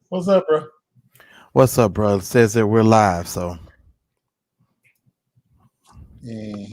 What's up, bro? What's up, bro? It says that we're live, so Yeah.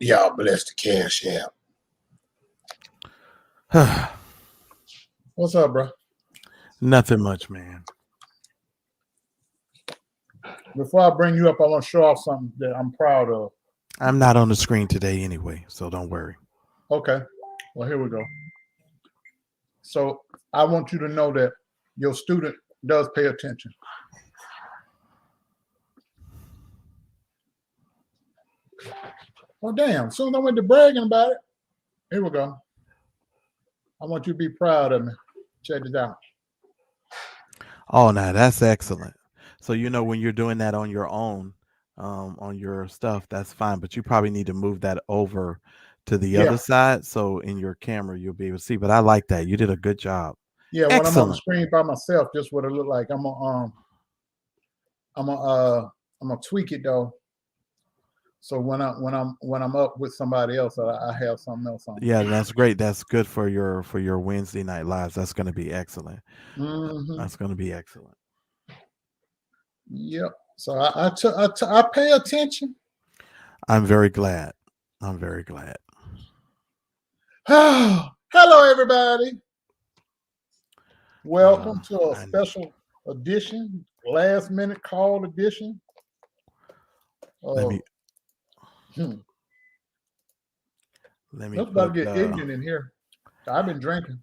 Y'all bless the Cash App. What's up, bro? nothing much, man. Before I bring you up, I want to show off something that I'm proud of. I'm not on the screen today anyway, so don't worry. Okay. Well, here we go. So I want you to know that your student does pay attention. Well, damn. As soon as I went to bragging about it, here we go. I want you to be proud of me. Check this out. Oh, now that's excellent. So when you're doing that on your own, on your stuff, that's fine. But you probably need to move that over to the other side, so in your camera you'll be able to see. But I like that. You did a good job. Yeah, when excellent. I'm on the screen by myself, just what it look like. I'm gonna tweak it though. So when I'm up with somebody else, I have something else on. Yeah, that's great. That's good for your Wednesday night lives. That's going to be excellent. Mm-hmm. That's going to be excellent. Yep. So I pay attention. I'm very glad. I'm very glad. Hello, everybody. Welcome to a special edition, last minute call edition. Let me Let's about to get ignorant in here. I've been drinking.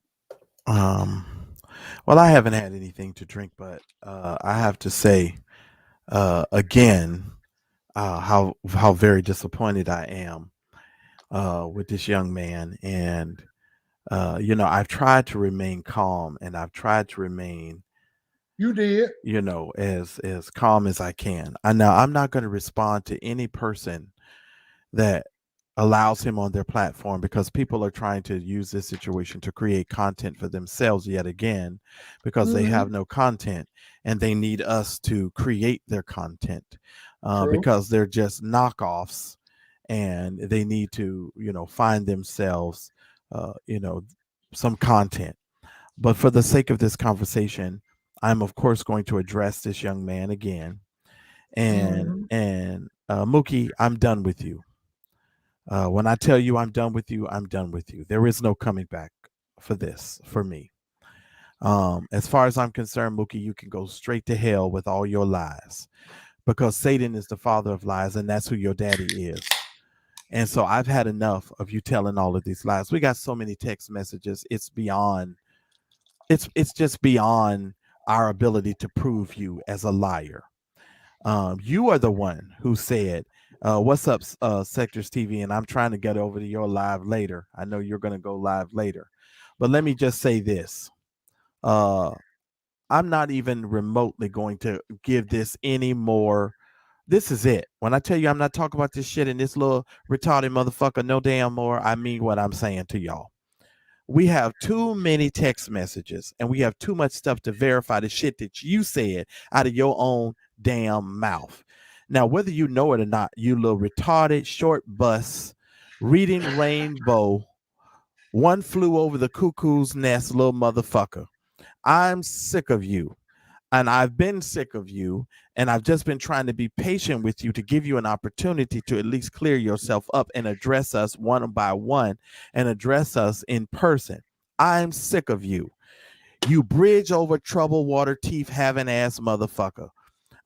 Well, I haven't had anything to drink, but I have to say again how very disappointed I am with this young man. And I've tried to remain calm, and I've tried to remain as calm as I can. I'm not going to respond to any person that allows him on their platform, because people are trying to use this situation to create content for themselves yet again, because they have no content and they need us to create their content because they're just knockoffs, and they need to find themselves some content. But for the sake of this conversation, I'm of course going to address this young man again. And Mookie, I'm done with you. When I tell you I'm done with you, I'm done with you. There is no coming back for this, for me. As far as I'm concerned, Mookie, you can go straight to hell with all your lies, because Satan is the father of lies, and that's who your daddy is. And so I've had enough of you telling all of these lies. We got so many text messages. It's just beyond our ability to prove you as a liar. You are the one who said, what's up, Sectors TV? And I'm trying to get over to your live later. I know you're going to go live later. But let me just say this. I'm not even remotely going to give this any more. This is it. When I tell you I'm not talking about this shit and this little retarded motherfucker no damn more, I mean what I'm saying to y'all. We have too many text messages, and we have too much stuff to verify the shit that you said out of your own damn mouth. Now, whether you know it or not, you little retarded short bus reading rainbow, one flew over the cuckoo's nest little motherfucker. I'm sick of you. And I've been sick of you, and I've just been trying to be patient with you to give you an opportunity to at least clear yourself up and address us one by one and address us in person. I'm sick of you. You bridge over troubled water teeth having ass motherfucker.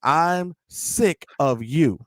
I'm sick of you.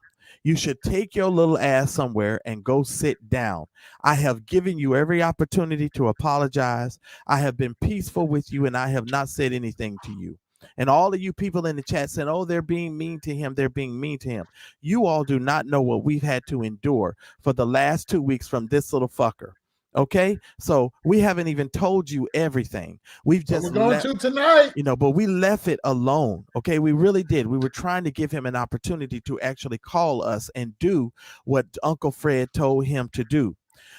You should take your little ass somewhere and go sit down. I have given you every opportunity to apologize. I have been peaceful with you, and I have not said anything to you. And all of you people in the chat saying, oh, they're being mean to him. They're being mean to him. You all do not know what we've had to endure for the last 2 weeks from this little fucker. Okay, so we haven't even told you everything. We've But just we're going to tonight. but we left it alone. Okay, we really did. We were trying to give him an opportunity to actually call us and do what Uncle Fred told him to do.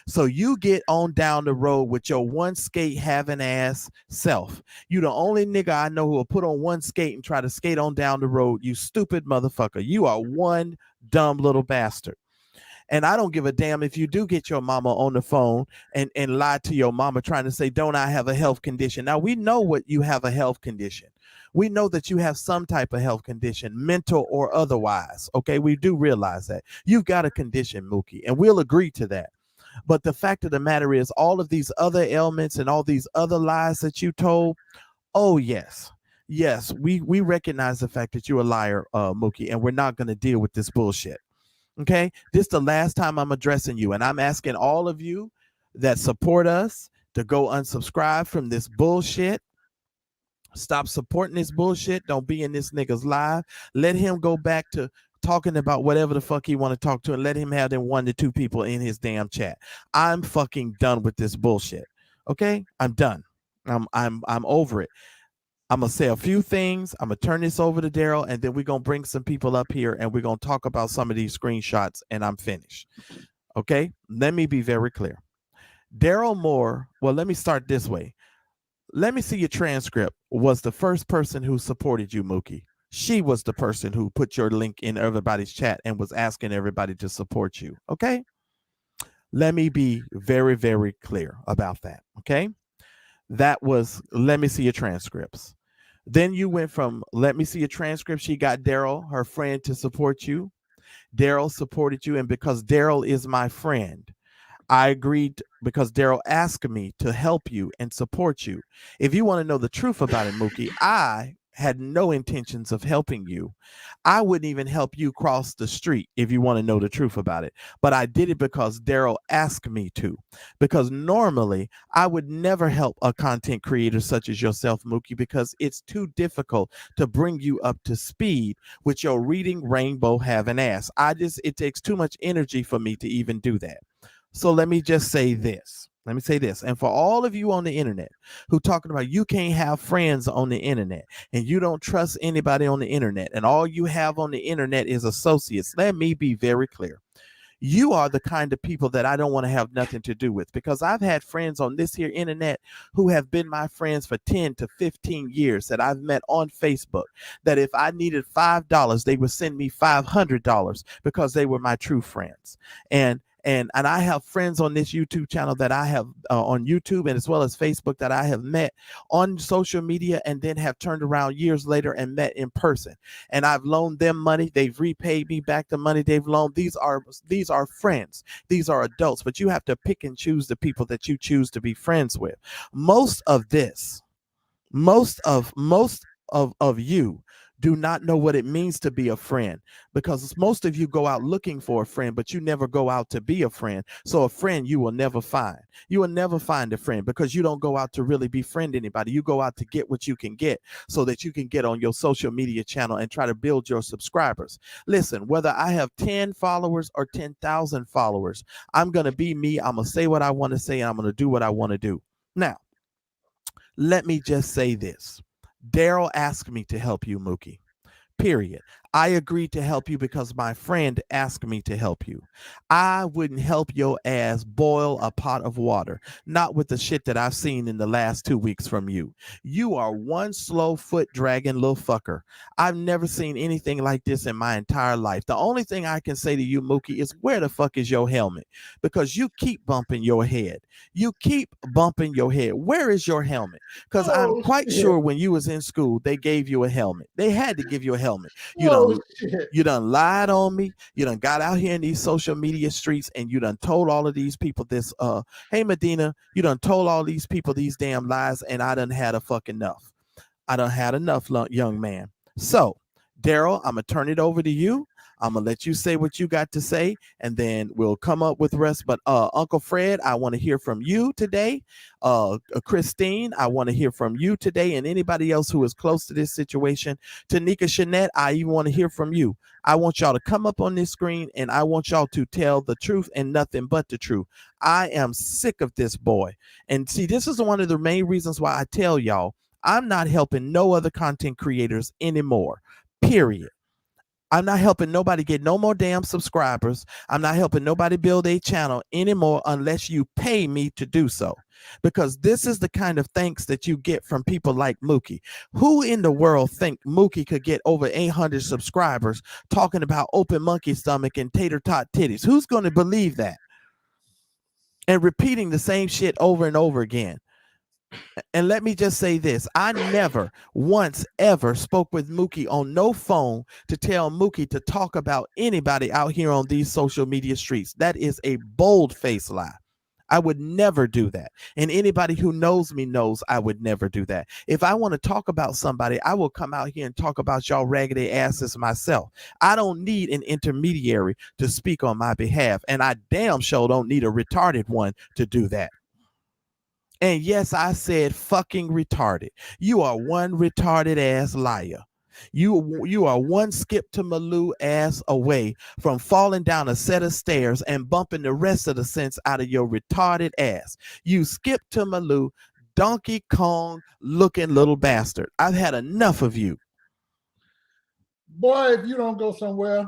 So you get on down the road with your one skate having ass self. You the only nigga I know who will put on one skate and try to skate on down the road. You stupid motherfucker. You are one dumb little bastard. And I don't give a damn if you do get your mama on the phone and lie to your mama trying to say, don't I have a health condition? Now, we know what you have a health condition. We know that you have some type of health condition, mental or otherwise. Okay, we do realize that. You've got a condition, Mookie, and we'll agree to that. But the fact of the matter is, all of these other ailments and all these other lies that you told, oh, yes. Yes, we recognize the fact that you're a liar, Mookie, and we're not going to deal with this bullshit. Okay, this is the last time I'm addressing you, and I'm asking all of you that support us to go unsubscribe from this bullshit. Stop supporting this bullshit. Don't be in this nigga's live. Let him go back to talking about whatever the fuck he want to talk to, and let him have them 1 to 2 people in his damn chat. I'm fucking done with this bullshit. Okay, I'm done. I'm over it. I'm going to say a few things. I'm going to turn this over to Darryl, and then we're going to bring some people up here, and we're going to talk about some of these screenshots, and I'm finished. Okay? Let me be very clear. Darryl Moore, well, let me start this way. Let me see your transcript. Was the first person who supported you, Mookie. She was the person who put your link in everybody's chat and was asking everybody to support you. Okay? Let me be very, very clear about that. Okay? That was, let me see your transcripts. Then you went from, let me see your transcript. She got Darryl, her friend, to support you. Darryl supported you. And because Darryl is my friend, I agreed because Darryl asked me to help you and support you. If you want to know the truth about it, Mookie, I had no intentions of helping you. I wouldn't even help you cross the street if you want to know the truth about it. But I did it because Darryl asked me to. Because normally I would never help a content creator such as yourself, Mookie, because it's too difficult to bring you up to speed with your reading rainbow having ass. It takes too much energy for me to even do that. So let me just say this. Let me say this. And for all of you on the internet who talking about you can't have friends on the internet and you don't trust anybody on the internet and all you have on the internet is associates, let me be very clear. You are the kind of people that I don't want to have nothing to do with, because I've had friends on this here internet who have been my friends for 10 to 15 years that I've met on Facebook, that if I needed $5, they would send me $500 because they were my true friends. And I have friends on this YouTube channel that I have on YouTube and as well as Facebook that I have met on social media and then have turned around years later and met in person. And I've loaned them money. They've repaid me back the money they've loaned. These are friends. These are adults, but you have to pick and choose the people that you choose to be friends with. Most of you do not know what it means to be a friend, because most of you go out looking for a friend, but you never go out to be a friend. So a friend you will never find. You will never find a friend because you don't go out to really befriend anybody. You go out to get what you can get so that you can get on your social media channel and try to build your subscribers. Listen, whether I have 10 followers or 10,000 followers, I'm going to be me. I'm going to say what I want to say and I'm going to do what I want to do. Now, let me just say this. Darryl asked me to help you, Mookie. Period. I agreed to help you because my friend asked me to help you. I wouldn't help your ass boil a pot of water, not with the shit that I've seen in the last 2 weeks from you. You are one slow foot dragging little fucker. I've never seen anything like this in my entire life. The only thing I can say to you, Mookie, is where the fuck is your helmet? Because you keep bumping your head. You keep bumping your head. Where is your helmet? Because I'm quite sure when you was in school, they gave you a helmet. They had to give you a helmet. You done lied on me. You done got out here in these social media streets and you done told all of these people this, hey, Medina, you done told all these people these damn lies, and I done had a fuck enough. I done had enough, young man. So, Darryl, I'm going to turn it over to you. I'm gonna let you say what you got to say, and then we'll come up with rest. But Uncle Fred, I want to hear from you today. Christine, I want to hear from you today, and anybody else who is close to this situation. Tanika, Shanette, I even want to hear from you. I want y'all to come up on this screen, and I want y'all to tell the truth and nothing but the truth. I am sick of this boy. And see, this is one of the main reasons why I tell y'all I'm not helping no other content creators anymore. Period. I'm not helping nobody get no more damn subscribers. I'm not helping nobody build a channel anymore unless you pay me to do so. Because this is the kind of thanks that you get from people like Mookie. Who in the world think Mookie could get over 800 subscribers talking about open monkey stomach and tater tot titties? Who's going to believe that? And repeating the same shit over and over again. And let me just say this. I never once ever spoke with Mookie on no phone to tell Mookie to talk about anybody out here on these social media streets. That is a bold-faced lie. I would never do that. And anybody who knows me knows I would never do that. If I want to talk about somebody, I will come out here and talk about y'all raggedy asses myself. I don't need an intermediary to speak on my behalf. And I damn sure don't need a retarded one to do that. And yes, I said fucking retarded. You are one retarded ass liar. You are one skip to Malou ass away from falling down a set of stairs and bumping the rest of the sense out of your retarded ass. You skip to Malou, Donkey Kong looking little bastard. I've had enough of you. Boy, if you don't go somewhere,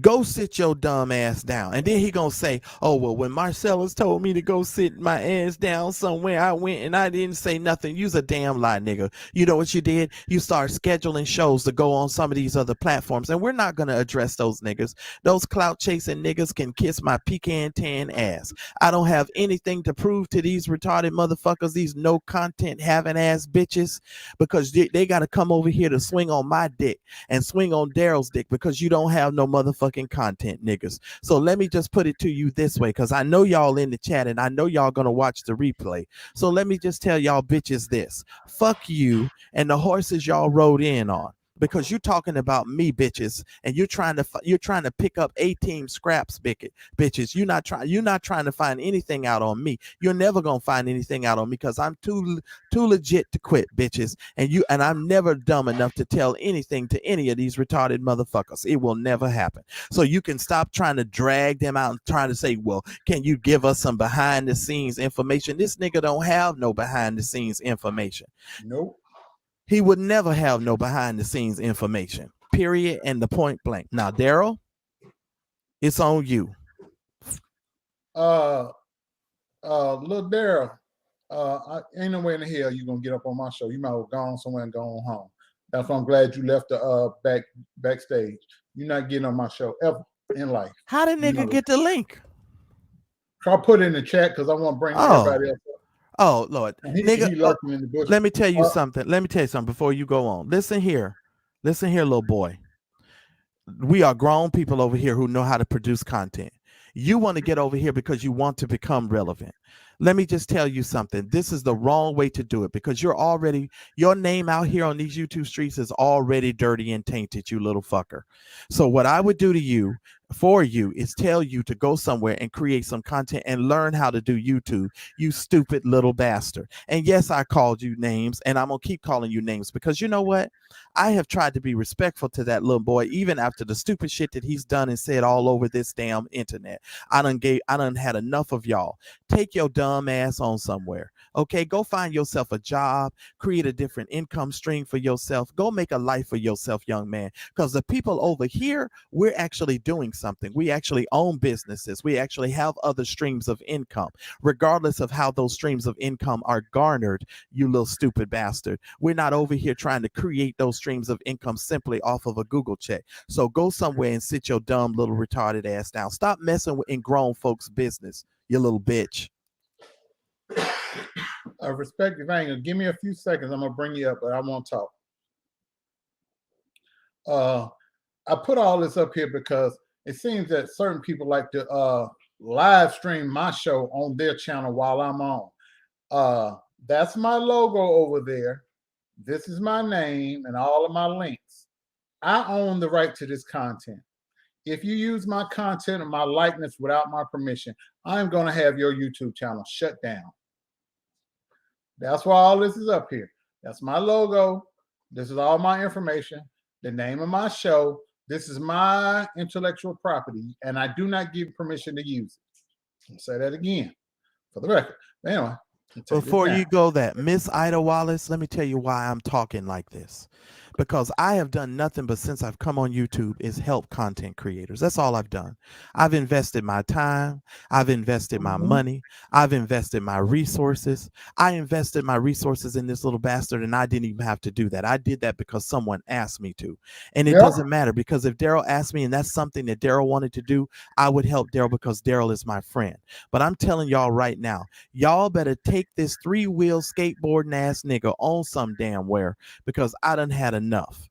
go sit your dumb ass down. And then he gonna say, oh, well, when Marcelus told me to go sit my ass down somewhere, I went and I didn't say nothing. You's a damn lie, nigga. You know what you did? You start scheduling shows to go on some of these other platforms, and we're not gonna address those niggas. Those clout chasing niggas can kiss my pecan tan ass. I don't have anything to prove to these retarded motherfuckers, these no content having ass bitches, because they gotta come over here to swing on my dick and swing on Darryl's dick because you don't have no motherfucking content, niggas. So let me just put it to you this way, because I know y'all in the chat and I know y'all gonna watch the replay. So let me just tell y'all bitches this. Fuck you and the horses y'all rode in on. Because you're talking about me, bitches, and you're trying to pick up 18 scraps, bitches. You're not trying to find anything out on me. You're never gonna find anything out on me because I'm too legit to quit, bitches. And I'm never dumb enough to tell anything to any of these retarded motherfuckers. It will never happen. So you can stop trying to drag them out and trying to say, well, can you give us some behind the scenes information? This nigga don't have no behind the scenes information. Nope. He would never have no behind the scenes information, period, and the point blank. Now, Darryl, it's on you. Little Darryl, ain't no way in the hell you gonna get up on my show. You might have gone somewhere and gone home. That's why I'm glad you left the backstage. You're not getting on my show ever in life. How did nigga get the link? I'll put it in the chat because I want to bring everybody else up. Oh, Lord. Nigga, he lurking in the bush. Let me tell you something. Let me tell you something before you go on. Listen here, little boy. We are grown people over here who know how to produce content. You want to get over here because you want to become relevant. Let me just tell you something. This is the wrong way to do it because your name out here on these YouTube streets is already dirty and tainted, you little fucker. So what I would do to you, for you, is tell you to go somewhere and create some content and learn how to do YouTube, you stupid little bastard. And yes, I called you names and I'm going to keep calling you names because you know what? I have tried to be respectful to that little boy, even after the stupid shit that he's done and said all over this damn internet. I done had enough of y'all. Take your dumb ass on somewhere. Okay, go find yourself a job, create a different income stream for yourself. Go make a life for yourself, young man. Because the people over here, we're actually doing something. We actually own businesses. We actually have other streams of income, regardless of how those streams of income are garnered, you little stupid bastard. We're not over here trying to create those streams of income simply off of a Google check. So go somewhere and sit your dumb little retarded ass down. Stop messing in grown folks' business, you little bitch. Respective angle. Give me a few seconds. I'm gonna bring you up, but I won't talk. I put all this up here because it seems that certain people like to live stream my show on their channel while I'm on. That's my logo over there. This is my name and all of my links. I own the right to this content. If you use my content or my likeness without my permission, I'm going to have your YouTube channel shut down. That's why all this is up here. That's my logo. This is all my information, the name of my show. This is my intellectual property, and I do not give permission to use it. I'll say that again for the record. Anyway, before you go that, Miss Ida Wallace, let me tell you why I'm talking like this. Because I have done nothing but since I've come on YouTube is help content creators. That's all I've done. I've invested my time. I've invested my money. I've invested my resources. I invested my resources in this little bastard, and I didn't even have to do that. I did that because someone asked me to. And it doesn't matter, because if Darryl asked me and that's something that Darryl wanted to do, I would help Darryl because Darryl is my friend. But I'm telling y'all right now, y'all better take this 3-wheel skateboarding ass nigga on some damn where, because I done had enough.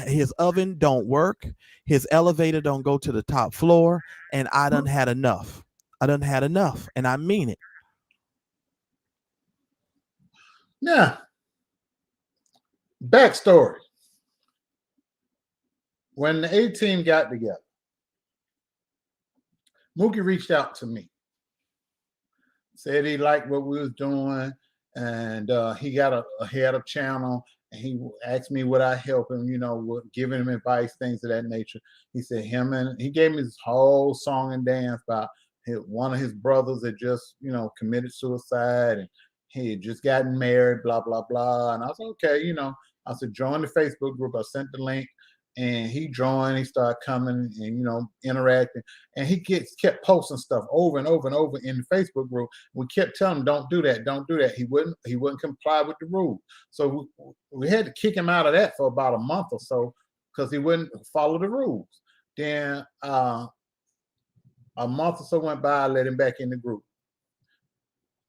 His oven don't work, his elevator don't go to the top floor, and I done had enough. I done had enough, and I mean it. Now, backstory. When the A-Team got together, Mookie reached out to me, said he liked what we was doing, and he had a channel, and he asked me would I help him, giving him advice, things of that nature. He said he gave me this whole song and dance about one of his brothers had just, committed suicide, and he had just gotten married, blah, blah, blah. And I was okay, I said, join the Facebook group. I sent the link, and he joined. He started coming and, interacting. And he kept posting stuff over and over and over in the Facebook group. We kept telling him, don't do that, don't do that. He wouldn't comply with the rules. So we had to kick him out of that for about a month or so because he wouldn't follow the rules. Then a month or so went by, I let him back in the group.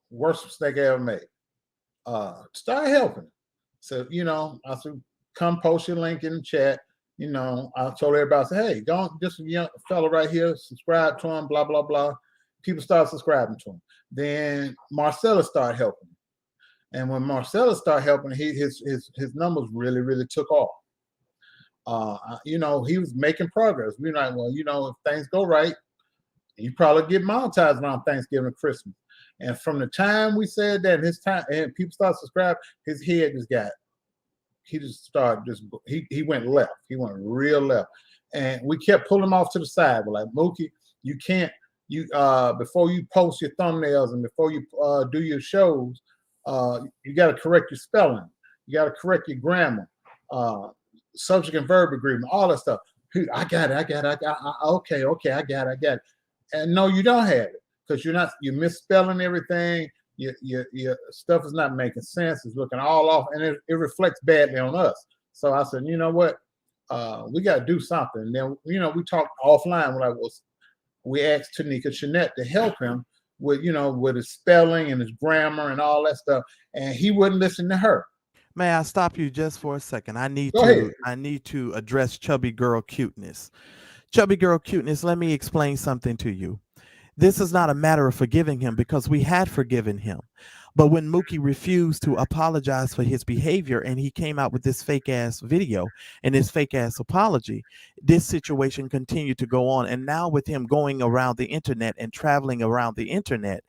Worst mistake I ever made. Started helping him. So, I said, come post your link in the chat. I told everybody, I said, hey, don't this young fella right here, subscribe to him, blah, blah, blah. People started subscribing to him. Then Marcelus started helping him. And when Marcelus started helping, his numbers really, really took off. He was making progress. We're like, well, if things go right, you probably get monetized around Thanksgiving and Christmas. And from the time we said that, and people started subscribing, his head he just started he went left. He went real left. And we kept pulling him off to the side. We're like, Mookie, you can't, before you post your thumbnails and before you do your shows, you got to correct your spelling. You got to correct your grammar, subject and verb agreement, all that stuff. I got it. Okay, I got it. And no, you don't have it because you're misspelling everything. Your stuff is not making sense. It's looking all off, and it reflects badly on us. So I said, you know what? We got to do something. And then, we talked offline. We asked Tanika Shanette to help him with his spelling and his grammar and all that stuff, and he wouldn't listen to her. May I stop you just for a second? I need to address chubby girl cuteness. Chubby girl cuteness, let me explain something to you. This is not a matter of forgiving him because we had forgiven him. But when Mookie refused to apologize for his behavior and he came out with this fake ass video and this fake ass apology, this situation continued to go on. And now with him going around the internet and traveling around the internet,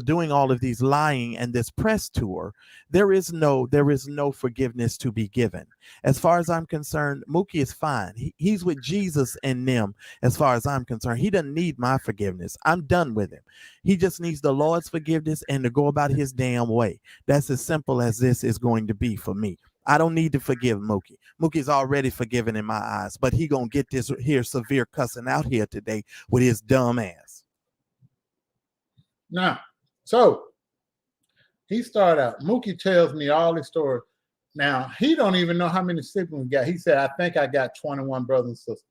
doing all of these lying and this press tour, there is no forgiveness to be given. As far as I'm concerned, Mookie is fine. He's with Jesus and them. As far as I'm concerned, he doesn't need my forgiveness. I'm done with him. He just needs the Lord's forgiveness and to go about his damn way. That's as simple as this is going to be for me. I don't need to forgive Mookie. Mookie's already forgiven in my eyes, but he gonna get this here severe cussing out here today with his dumb ass. Now, so he started out. Mookie tells me all his stories. Now he don't even know how many siblings he got. He said, "I think I got 21 brothers and sisters."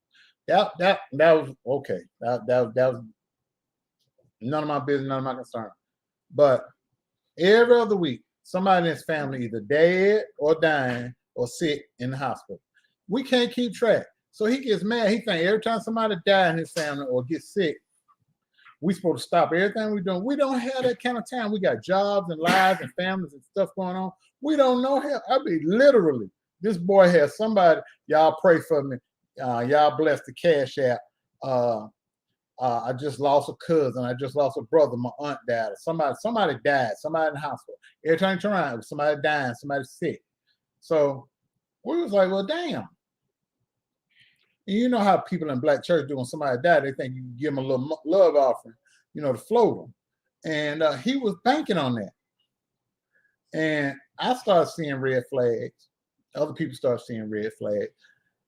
That was okay. That was none of my business, none of my concern. But every other week, somebody in his family either dead or dying or sick in the hospital. We can't keep track. So he gets mad. He thinks every time somebody dies in his family or gets sick, we supposed to stop everything we're doing. We don't have that kind of time. We got jobs and lives and families and stuff going on. We don't know how. I mean, literally, This boy has somebody. Y'all pray for me. Y'all bless the Cash App. I just lost a cousin. I just lost a brother. My aunt died. Somebody died. Somebody in the hospital. Every time you turn around, somebody dying. Somebody sick. So we was like, well, damn. And you know how people in black church do when somebody died, they think you give them a little love offering, to float them. And he was banking on that. And I started seeing red flags. Other people start seeing red flags.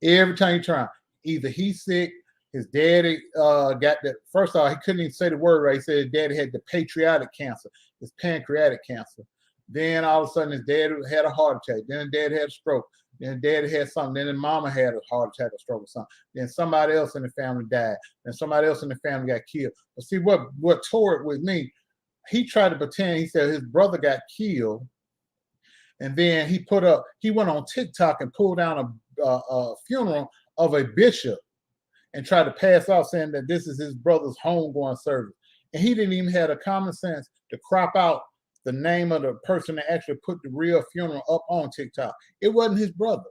Every time you turn, either he's sick, his daddy got that. First of all, he couldn't even say the word right. He said his daddy had the pancreatic cancer, his pancreatic cancer. Then all of a sudden his dad had a heart attack. Then his dad had a stroke. Then dad had something. Then his mama had a heart attack, a stroke, or something. Then somebody else in the family died. Then somebody else in the family got killed. But see, what tore it with me, he tried to pretend, he said his brother got killed. And then he went on TikTok and pulled down a funeral of a bishop and tried to pass off saying that this is his brother's homegoing service. And he didn't even have the common sense to crop out the name of the person that actually put the real funeral up on TikTok. It wasn't his brother.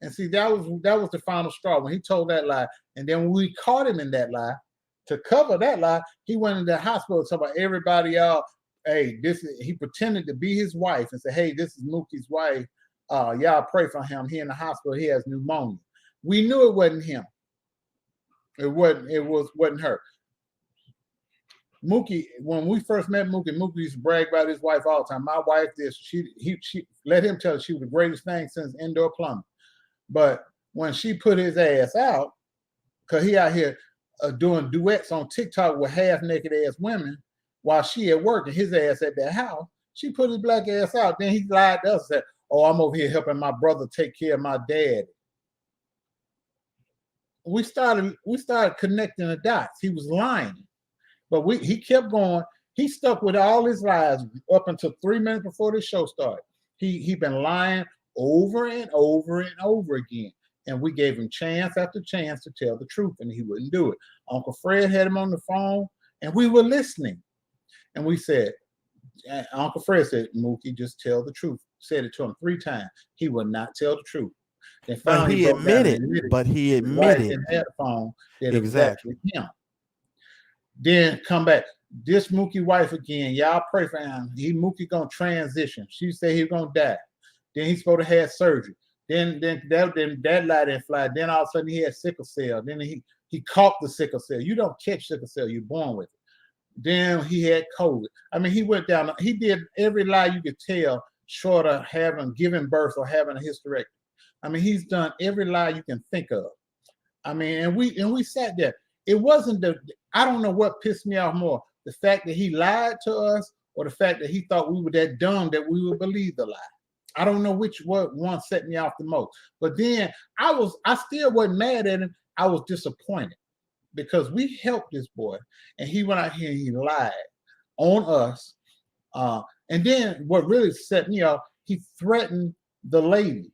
And see, that was the final straw when he told that lie. And then when we caught him in that lie, to cover that lie, he went into the hospital and told about everybody, y'all, hey, he pretended to be his wife and said, hey, this is Mookie's wife. Y'all pray for him. He in the hospital, he has pneumonia. We knew it wasn't him. It wasn't her. Mookie, when we first met Mookie used to brag about his wife all the time. My wife, she let him tell her she was the greatest thing since indoor plumbing. But when she put his ass out, because he out here doing duets on TikTok with half-naked ass women while she at work and his ass at that house, she put his black ass out. Then he lied to us and said, oh, I'm over here helping my brother take care of my dad. We started connecting the dots. He was lying. But he kept going. He stuck with all his lies up until 3 minutes before the show started. He been lying over and over and over again. And we gave him chance after chance to tell the truth, and he wouldn't do it. Uncle Fred had him on the phone, and we were listening. And we said, Uncle Fred said, Mookie, just tell the truth. Said it to him 3 times. He would not tell the truth. And But he admitted. And had a phone that it was actually him. Then come back. This Mookie wife again. Y'all pray for him. Mookie gonna transition. She said he was gonna die. Then he's supposed to have surgery. Then that lie didn't fly. Then all of a sudden he had sickle cell. Then he caught the sickle cell. You don't catch sickle cell. You're born with it. Then he had COVID. I mean, he went down. He did every lie you could tell, short of giving birth or having a hysterectomy. I mean, he's done every lie you can think of. I mean, and we sat there. It wasn't I don't know what pissed me off more, the fact that he lied to us or the fact that he thought we were that dumb that we would believe the lie. I don't know which one set me off the most. But then I still wasn't mad at him. I was disappointed because we helped this boy and he went out here and he lied on us. And then what really set me off, he threatened the ladies.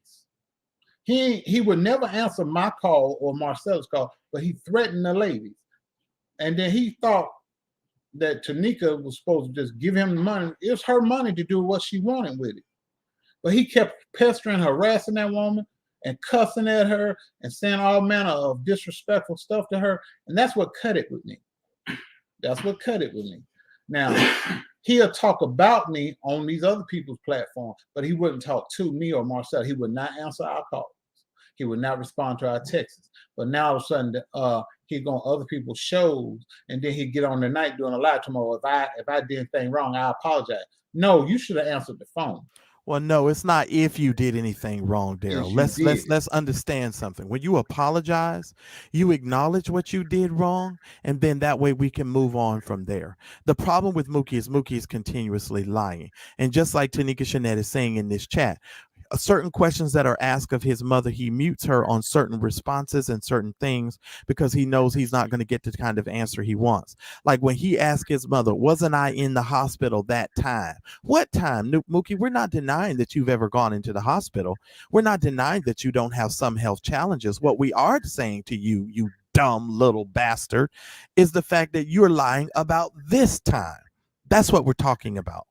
He would never answer my call or Marcel's call, but he threatened the ladies. And then he thought that Tanika was supposed to just give him the money. It was her money to do what she wanted with it. But he kept pestering, harassing that woman and cussing at her and saying all manner of disrespectful stuff to her. And that's what cut it with me. That's what cut it with me. Now, he'll talk about me on these other people's platforms, but he wouldn't talk to me or Marcel. He would not answer our calls. He would not respond to our texts. But now all of a sudden, he'd go on other people's shows, and then he'd get on the night doing a lie tomorrow. If I did anything wrong, I apologize. No, you should have answered the phone. Well, no, it's not if you did anything wrong, Darryl. Let's understand something. When you apologize, you acknowledge what you did wrong, and then that way we can move on from there. The problem with Mookie is continuously lying. And just like Tanika Shanette is saying in this chat, certain questions that are asked of his mother, he mutes her on certain responses and certain things because he knows he's not going to get the kind of answer he wants. Like when he asked his mother, wasn't I in the hospital that time? What time? Mookie, we're not denying that you've ever gone into the hospital. We're not denying that you don't have some health challenges. What we are saying to you, you dumb little bastard, is the fact that you're lying about this time. That's what we're talking about.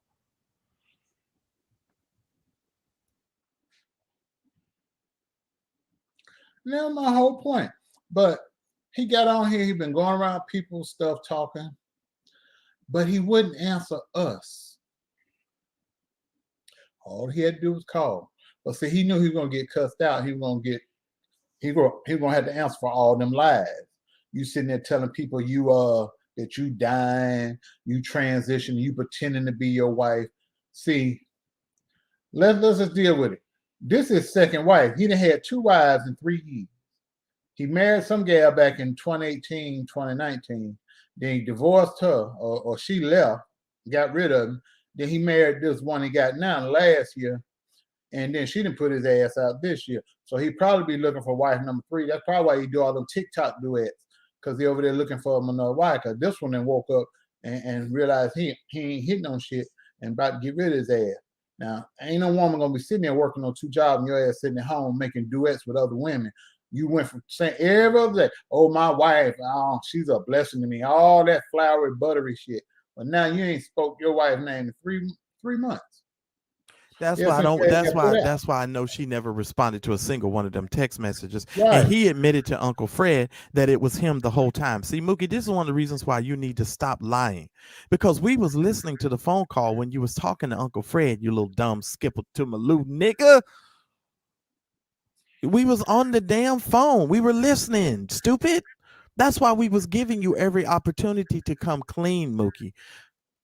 Now my whole point. But he got on here, he been going around people's stuff talking, but he wouldn't answer us. All he had to do was call. But see, he knew he was gonna get cussed out. He gonna have to answer for all them lies. You sitting there telling people that you dying, you transition, you pretending to be your wife. See, let's just deal with it. This is second wife. He done had 2 wives in 3 years. He married some gal back in 2018, 2019. Then he divorced her, or she left, got rid of him. Then he married this one he got now last year. And then she didn't put his ass out this year. So he probably be looking for wife number 3. That's probably why he do all them TikTok duets, because he over there looking for him another wife. Because this one then woke up and realized he ain't hitting on shit and about to get rid of his ass. Now, ain't no woman gonna be sitting there working on 2 jobs and your ass sitting at home making duets with other women. You went from saying every other day, oh, my wife, oh, she's a blessing to me, all that flowery, buttery shit. But now you ain't spoke your wife's name in three months. That's why I don't. That's why I know she never responded to a single one of them text messages. Right. And he admitted to Uncle Fred that it was him the whole time. See, Mookie, this is one of the reasons why you need to stop lying, because we was listening to the phone call when you was talking to Uncle Fred. You little dumb skipper to Malou nigga. We was on the damn phone. We were listening. Stupid. That's why we was giving you every opportunity to come clean, Mookie.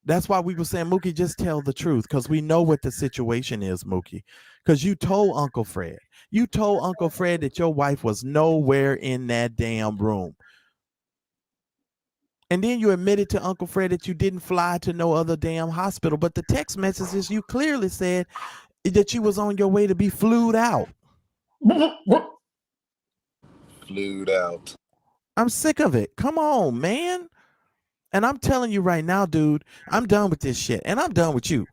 That's why we were saying, Mookie, just tell the truth, because we know what the situation is, Mookie. Because you told Uncle Fred. You told Uncle Fred that your wife was nowhere in that damn room. And then you admitted to Uncle Fred that you didn't fly to no other damn hospital. But the text messages, you clearly said that you was on your way to be flued out. Flued out. I'm sick of it. Come on, man. And I'm telling you right now, dude, I'm done with this shit. And I'm done with you.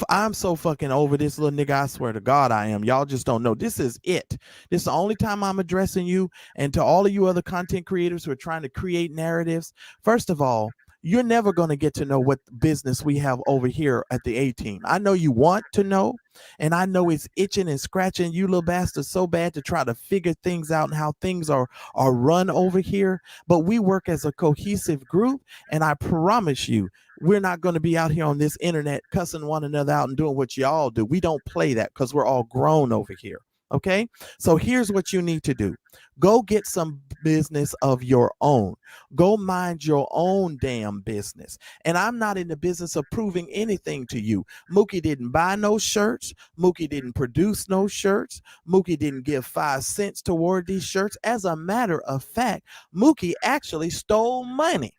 I'm so fucking over this little nigga. I swear to God I am. Y'all just don't know. This is it. This is the only time I'm addressing you. And to all of you other content creators who are trying to create narratives, first of all, you're never going to get to know what business we have over here at the A-Team. I know you want to know, and I know it's itching and scratching you little bastards so bad to try to figure things out and how things are run over here. But we work as a cohesive group, and I promise you, we're not going to be out here on this internet cussing one another out and doing what y'all do. We don't play that because we're all grown over here. Okay, so here's what you need to do. Go get some business of your own. Go mind your own damn business. And I'm not in the business of proving anything to you. Mookie didn't buy no shirts. Mookie didn't produce no shirts. Mookie didn't give 5 cents toward these shirts. As a matter of fact, Mookie actually stole money.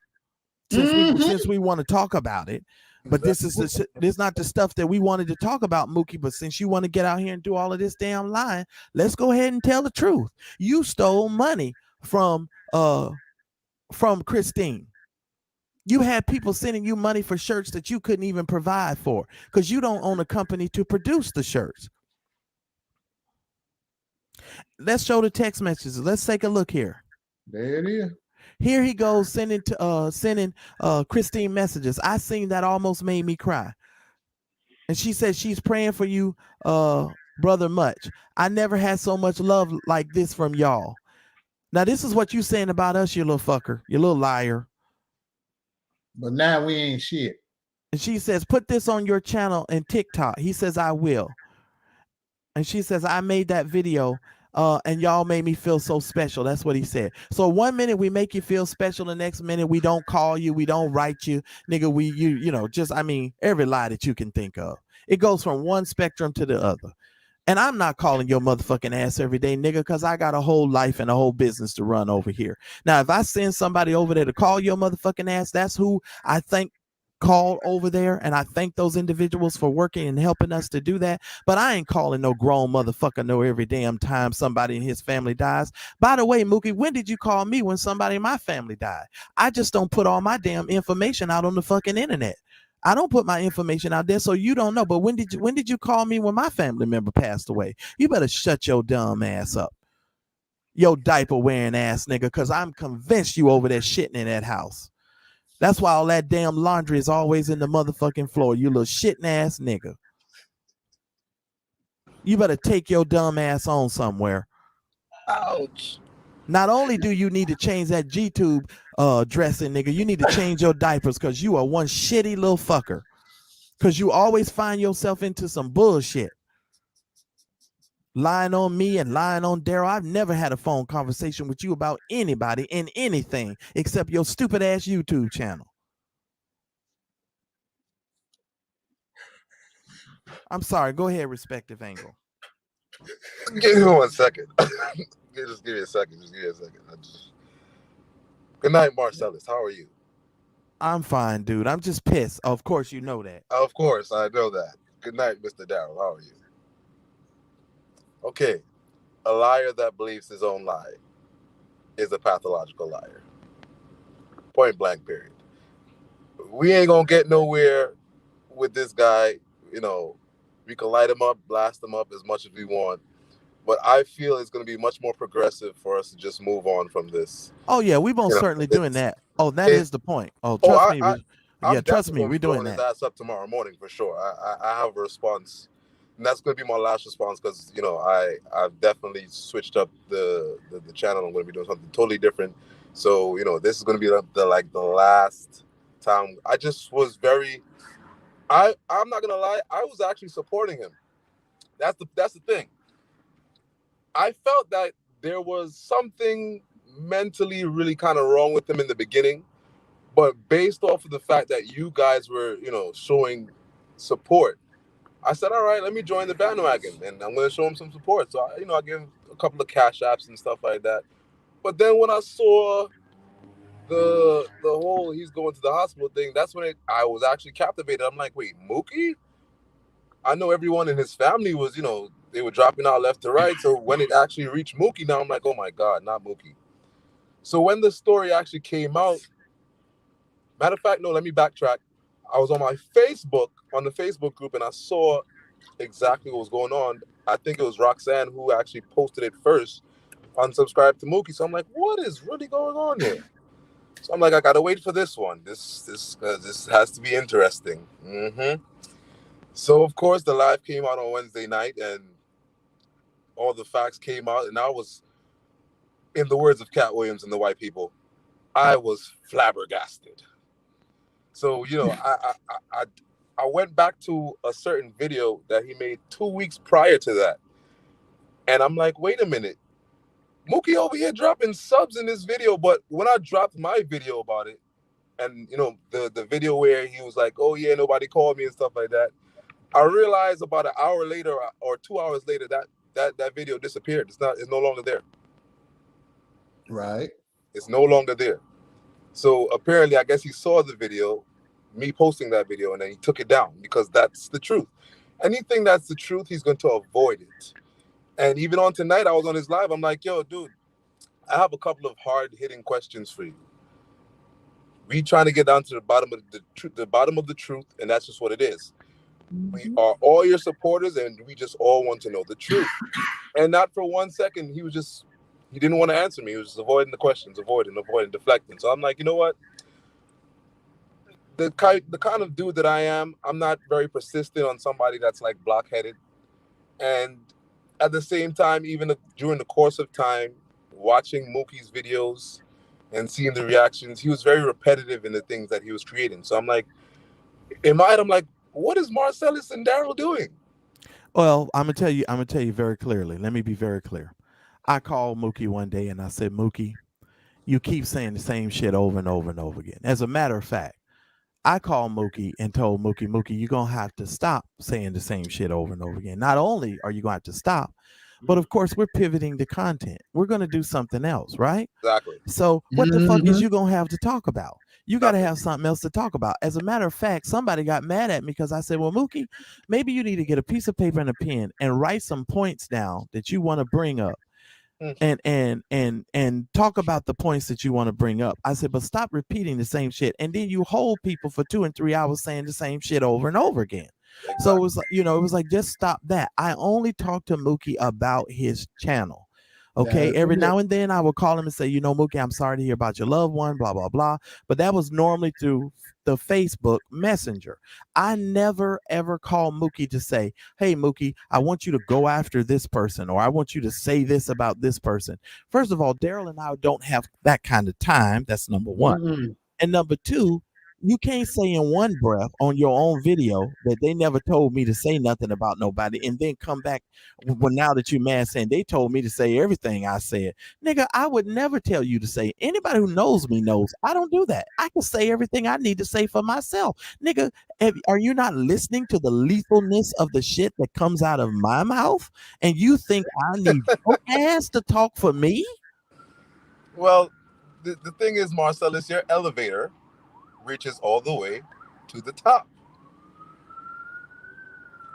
Since we want to talk about it. But this is not the stuff that we wanted to talk about, Mookie. But since you want to get out here and do all of this damn lying, let's go ahead and tell the truth. You stole money from Christine. You had people sending you money for shirts that you couldn't even provide for because you don't own a company to produce the shirts. Let's show the text messages. Let's take a look here. There it is. Here he goes sending Christine messages. I seen that, almost made me cry. And she said she's praying for you, brother much. I never had so much love like this from y'all. Now this is what you saying about us, you little fucker, you little liar. But now we ain't shit. And she says, put this on your channel and TikTok. He says, I will. And she says, I made that video. And y'all made me feel so special. That's what he said. So 1 minute we make you feel special, the next minute we don't call you, we don't write you, nigga. Every lie that you can think of. It goes from one spectrum to the other. And I'm not calling your motherfucking ass every day, nigga, because I got a whole life and a whole business to run over here. Now, if I send somebody over there to call your motherfucking ass, that's who I think called over there, and I thank those individuals for working and helping us to do that. But I ain't calling no grown motherfucker no every damn time somebody in his family dies. By the way, Mookie, when did you call me when somebody in my family died? I just don't put all my damn information out on the fucking internet. I don't put my information out there, so you don't know. But when did you call me when my family member passed away? You better shut your dumb ass up. Yo diaper wearing ass nigga, because I'm convinced you over there shitting in that house. That's why all that damn laundry is always in the motherfucking floor, you little shitting ass nigga. You better take your dumb ass on somewhere. Ouch. Not only do you need to change that G-tube dressing, nigga, you need to change your diapers because you are one shitty little fucker. Because you always find yourself into some bullshit. Lying on me and lying on Darryl. I've never had a phone conversation with you about anybody in anything except your stupid ass YouTube channel. I'm sorry. Go ahead, respective angle. Give me 1 second. Just give me a second. Good night, Marcelus. How are you? I'm fine, dude. I'm just pissed. Of course, you know that. Of course, I know that. Good night, Mr. Darryl. How are you? Okay. A liar that believes his own lie is a pathological liar. Point blank, period. We ain't gonna get nowhere with this guy. You know, we can light him up, blast him up as much as we want. But I feel it's going to be much more progressive for us to just move on from this. Oh, yeah, we most certainly doing that. Oh, that is the point. Oh, trust me. Trust me, we're doing that. His ass up tomorrow morning for sure. I have a response. And that's going to be my last response because, you know, I've definitely switched up the channel. I'm going to be doing something totally different. So, you know, this is going to be the last time. I just was I'm not going to lie. I was actually supporting him. That's the thing. I felt that there was something mentally really kind of wrong with him in the beginning, but based off of the fact that you guys were, you know, showing support, I said, all right, let me join the bandwagon and I'm going to show him some support. So, I gave him a couple of cash apps and stuff like that. But then when I saw the whole he's going to the hospital thing, that's when I was actually captivated. I'm like, wait, Mookie? I know everyone in his family was, you know, they were dropping out left to right. So when it actually reached Mookie, now I'm like, oh my God, not Mookie. So when the story actually came out, matter of fact, no, let me backtrack. I was on my Facebook, on the Facebook group, and I saw exactly what was going on. I think it was Roxanne who actually posted it first, unsubscribed to Mookie. So I'm like, what is really going on here? So I'm like, I gotta wait for this one. This has to be interesting. So of course the live came out on Wednesday night, and all the facts came out, and I was, in the words of Cat Williams and the white people, I was flabbergasted. So, you know, I went back to a certain video that he made 2 weeks prior to that. And I'm like, wait a minute. Mookie over here dropping subs in this video. But when I dropped my video about it, and, you know, the video where he was like, oh, yeah, nobody called me and stuff like that, I realized about an hour later or 2 hours later that video disappeared. It's no longer there. Right. It's no longer there. So apparently, I guess he saw the video, me posting that video, and then he took it down because that's the truth. Anything that's the truth, he's going to avoid it. And even on tonight, I was on his live. I'm like, yo, dude, I have a couple of hard-hitting questions for you. We trying to get down to the bottom of the truth, and that's just what it is. We are all your supporters, and we just all want to know the truth. And not for 1 second, he didn't want to answer me. He was just avoiding the questions, avoiding, deflecting. So I'm like, you know what? The kind of dude that I am, I'm not very persistent on somebody that's like blockheaded. And at the same time, even during the course of time, watching Mookie's videos and seeing the reactions, he was very repetitive in the things that he was creating. So I'm like, I'm like, what is Marcelus and Darryl doing? Well, I'm gonna tell you very clearly. Let me be very clear. I called Mookie one day and I said, Mookie, you keep saying the same shit over and over and over again. As a matter of fact, I called Mookie and told Mookie, you're going to have to stop saying the same shit over and over again. Not only are you going to have to stop, but of course, we're pivoting the content. We're going to do something else, right? Exactly. So what the fuck is you going to have to talk about? You got to have something else to talk about. As a matter of fact, somebody got mad at me because I said, well, Mookie, maybe you need to get a piece of paper and a pen and write some points down that you want to bring up. And talk about the points that you want to bring up. I said, but stop repeating the same shit. And then you hold people for 2 and 3 hours saying the same shit over and over again. Exactly. So it was like, just stop that. I only talked to Mookie about his channel. Okay, That's every it. now and then I would call him and say, you know, Mookie, I'm sorry to hear about your loved one, blah, blah, blah. But that was normally through the Facebook Messenger. I never ever call Mookie to say, hey, Mookie, I want you to go after this person, or I want you to say this about this person. First of all, Darryl and I don't have that kind of time. That's number one. Mm-mm. And number two, you can't say in one breath on your own video that they never told me to say nothing about nobody and then come back when now that you're mad saying they told me to say everything I said. Nigga, I would never tell you to say. Anybody who knows me knows I don't do that. I can say everything I need to say for myself. Nigga, are you not listening to the lethalness of the shit that comes out of my mouth? And you think I need your ass to talk for me? Well, the thing is, Marcelus, your elevator reaches all the way to the top.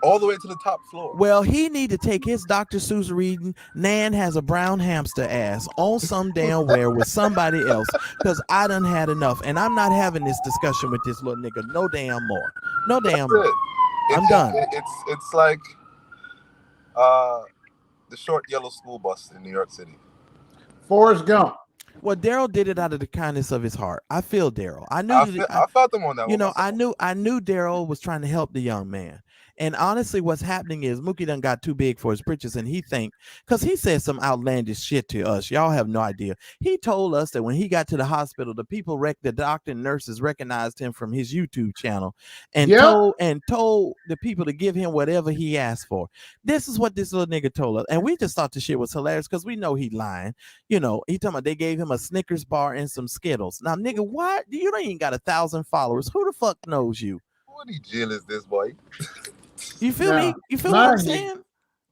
All the way to the top floor. Well, he need to take his Dr. Seuss reading, Nan has a brown hamster ass on some damn where with somebody else, because I done had enough. And I'm not having this discussion with this little nigga no damn more. No damn more. I'm done. It's like the short yellow school bus in New York City. Forrest Gump. Well, Darryl did it out of the kindness of his heart. I feel Darryl. I felt him on that. You know, I knew Darryl was trying to help the young man. And honestly, what's happening is Mookie done got too big for his britches, and because he said some outlandish shit to us. Y'all have no idea. He told us that when he got to the hospital, the doctor and nurses recognized him from his YouTube channel and told the people to give him whatever he asked for. This is what this little nigga told us. And we just thought the shit was hilarious because we know he lying. You know, he talking about they gave him a Snickers bar and some Skittles. Now, nigga, what? You don't even got 1,000 followers. Who the fuck knows you? What jail is this, boy? You feel me? You feel what I'm saying?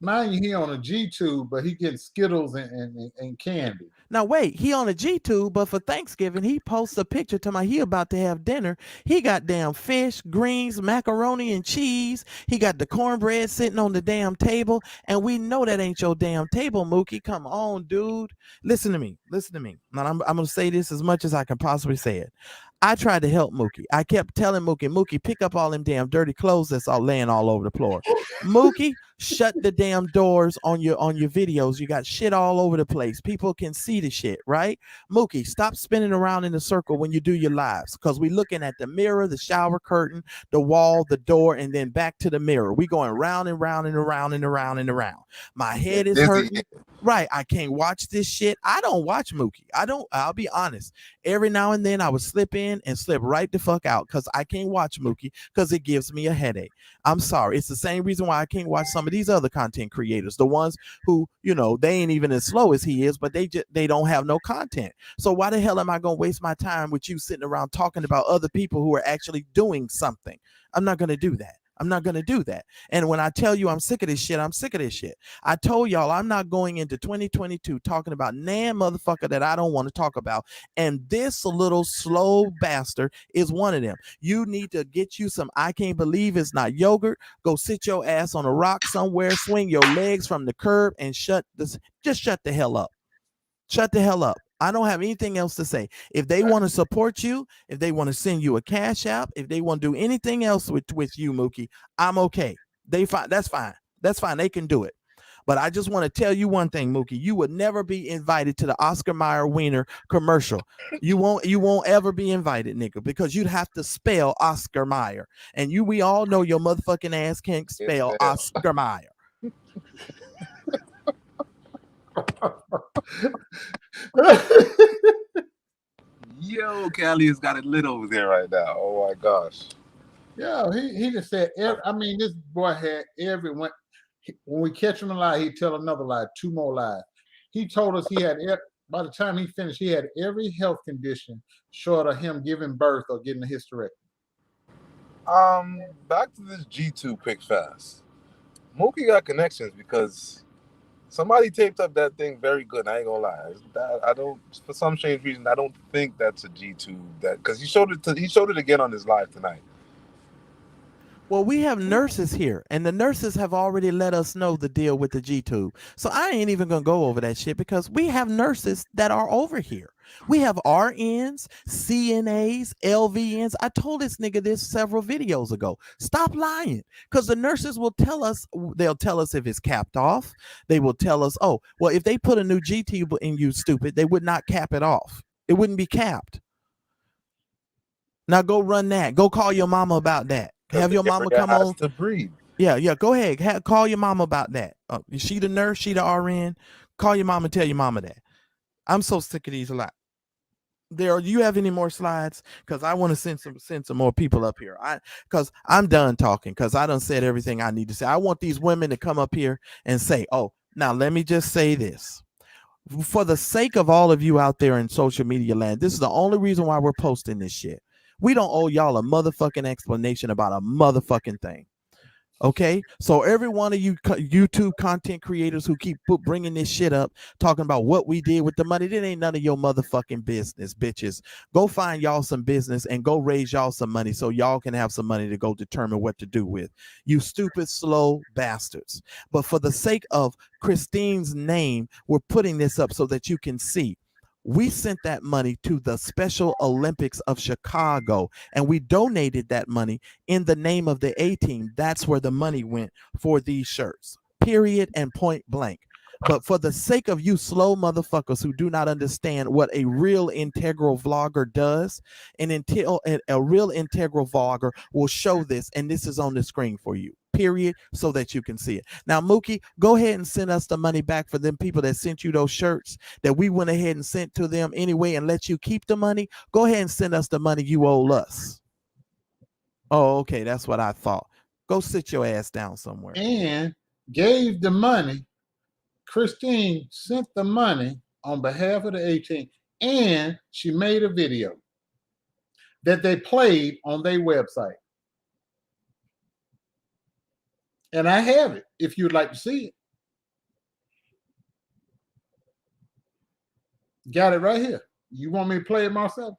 Mind you, he on a G-tube, but he getting Skittles and candy. Now wait, he on a G-tube, but for Thanksgiving, he posts a picture to he about to have dinner. He got damn fish, greens, macaroni, and cheese. He got the cornbread sitting on the damn table, and we know that ain't your damn table, Mookie. Come on, dude. Listen to me. Now I'm gonna say this as much as I can possibly say it. I tried to help Mookie. I kept telling Mookie, pick up all them damn dirty clothes that's all laying all over the floor. Mookie, shut the damn doors on your videos. You got shit all over the place. People can see the shit, right? Mookie, stop spinning around in a circle when you do your lives, because we looking at the mirror, the shower curtain, the wall, the door, and then back to the mirror. We going round and round and around and around and around. My head is hurting. Right, I can't watch this shit. I don't watch Mookie. I'll be honest. Every now and then I would slip in and slip right the fuck out because I can't watch Mookie because it gives me a headache. I'm sorry. It's the same reason why I can't watch some of these other content creators, the ones who, you know, they ain't even as slow as he is, but they don't have no content. So why the hell am I going to waste my time with you sitting around talking about other people who are actually doing something? I'm not going to do that. I'm not going to do that. And when I tell you I'm sick of this shit, I'm sick of this shit. I told y'all I'm not going into 2022 talking about nan motherfucker that I don't want to talk about. And this little slow bastard is one of them. You need to get you some I can't believe it's not yogurt. Go sit your ass on a rock somewhere, swing your legs from the curb, and just shut the hell up. Shut the hell up. I don't have anything else to say. If they want to support you, if they want to send you a cash app, if they want to do anything else with you, Mookie, I'm okay. That's fine. That's fine. They can do it. But I just want to tell you one thing, Mookie. You would never be invited to the Oscar Mayer Wiener commercial. You won't ever be invited, nigga, because you'd have to spell Oscar Mayer. And we all know your motherfucking ass can't spell Oscar Mayer. Yo, Cali has got it lit over there right now. Oh my gosh. Yeah, he just said. I mean, this boy had everyone. When we catch him a lie, he'd tell another lie, 2 more lies. He told us he had. By the time he finished, he had every health condition short of him giving birth or getting a hysterectomy. Back to this G2 quick fast. Mookie got connections because somebody taped up that thing very good. I ain't gonna lie. I don't, for some strange reason, I don't think that's a G2. That because he showed it again on his live tonight. Well, we have nurses here, and the nurses have already let us know the deal with the G-tube. So I ain't even going to go over that shit because we have nurses that are over here. We have RNs, CNAs, LVNs. I told this nigga this several videos ago. Stop lying, because the nurses will tell us. They'll tell us if it's capped off. They will tell us, oh, well, if they put a new G tube in you, stupid, they would not cap it off. It wouldn't be capped. Now go run that. Go call your mama about that. Have your mama come on. To breathe. Yeah. Go ahead. Call your mama about that. Is she the nurse? She the RN? Call your mama and tell your mama that. I'm so sick of these a lot. Darryl, do you have any more slides? Because I want to send some more people up here. Because I'm done talking, because I done said everything I need to say. I want these women to come up here and say, oh, now let me just say this. For the sake of all of you out there in social media land, this is the only reason why we're posting this shit. We don't owe y'all a motherfucking explanation about a motherfucking thing. Okay, so every one of you YouTube content creators who keep bringing this shit up, talking about what we did with the money, that ain't none of your motherfucking business, bitches. Go find y'all some business and go raise y'all some money so y'all can have some money to go determine what to do with. You stupid, slow bastards. But for the sake of Christine's name, we're putting this up so that you can see. We sent that money to the Special Olympics of Chicago, and we donated that money in the name of the A-team. That's where the money went for these shirts, period and point blank. But for the sake of you slow motherfuckers who do not understand what a real integral vlogger does, a real integral vlogger will show this, and this is on the screen for you, period, so that you can see it. Now, Mookie, go ahead and send us the money back for them people that sent you those shirts that we went ahead and sent to them anyway and let you keep the money. Go ahead and send us the money you owe us. Oh, okay, that's what I thought. Go sit your ass down somewhere. And gave the money. Christine sent the money on behalf of the A-team, and she made a video that they played on their website. And I have it if you'd like to see it. Got it right here. You want me to play it, Marcel?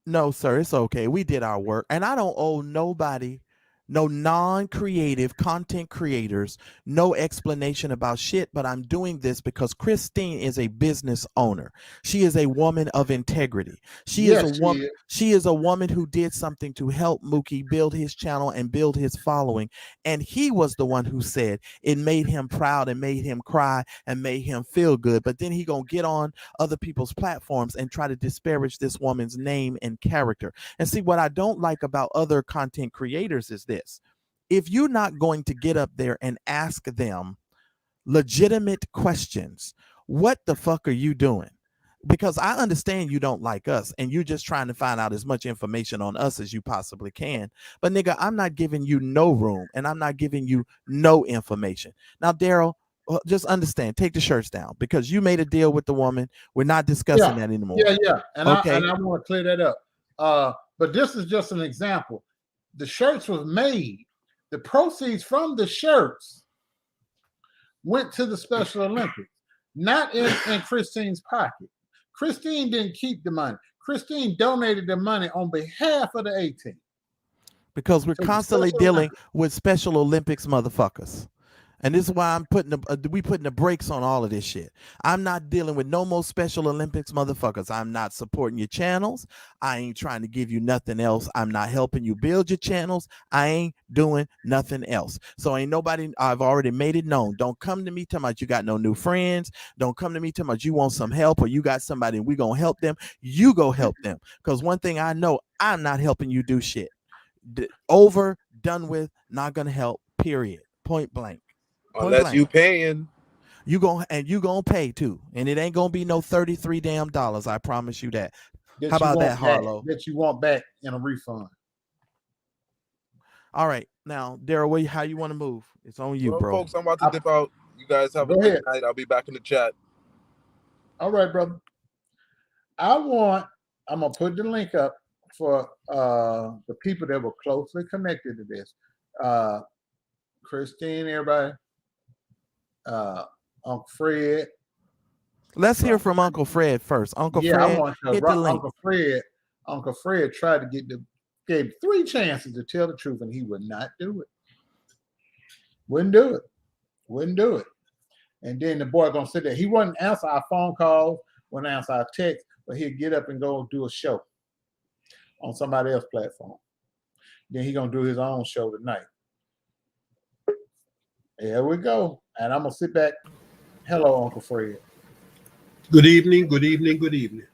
No, sir, it's okay. We did our work, and I don't owe nobody, no non-creative content creators, no explanation about shit, but I'm doing this because Christine is a business owner. She is a woman of integrity. She is a woman who did something to help Mookie build his channel and build his following. And he was the one who said it made him proud and made him cry and made him feel good. But then he gonna get on other people's platforms and try to disparage this woman's name and character. And see, what I don't like about other content creators is this. If you're not going to get up there and ask them legitimate questions, what the fuck are you doing? Because I understand you don't like us and you're just trying to find out as much information on us as you possibly can. But nigga, I'm not giving you no room and I'm not giving you no information. Now, Darryl, just understand, take the shirts down because you made a deal with the woman. We're not discussing that anymore. Yeah. And okay. I want to clear that up. But this is just an example. The shirts was made. The proceeds from the shirts went to the Special Olympics, not in Christine's pocket. Christine didn't keep the money. Christine donated the money on behalf of the A-team. Because we're constantly dealing with Special Olympics motherfuckers. And this is why I'm putting the brakes on all of this shit. I'm not dealing with no more Special Olympics motherfuckers. I'm not supporting your channels. I ain't trying to give you nothing else. I'm not helping you build your channels. I ain't doing nothing else. So ain't nobody, I've already made it known. Don't come to me talking about you got no new friends. Don't come to me talking about you want some help or you got somebody and we gonna help them. You go help them. Because one thing I know, I'm not helping you do shit. Over, done with, not gonna help, period. Point blank. Unless you paying. You gonna pay too. And it ain't gonna be no $33 damn. I promise you that. How about that, Harlow? That you want back in a refund. All right. Now, Darryl, how you want to move? It's on you, bro. Folks, I'm about to dip out. You guys have a good night. I'll be back in the chat. All right, brother. I'm gonna put the link up for the people that were closely connected to this. Christine, everybody. Uncle Fred. Let's hear from Uncle Fred first. Uncle Fred, I want to hit the link. Uncle Fred tried to gave 3 chances to tell the truth, and he would not do it. Wouldn't do it. And then the boy gonna sit there. He wouldn't answer our phone calls, wouldn't answer our texts, but he'll get up and go do a show on somebody else's platform. Then he gonna do his own show tonight. Here we go. And I'm gonna sit back. Hello, Uncle Fred. Good evening, good evening, good evening.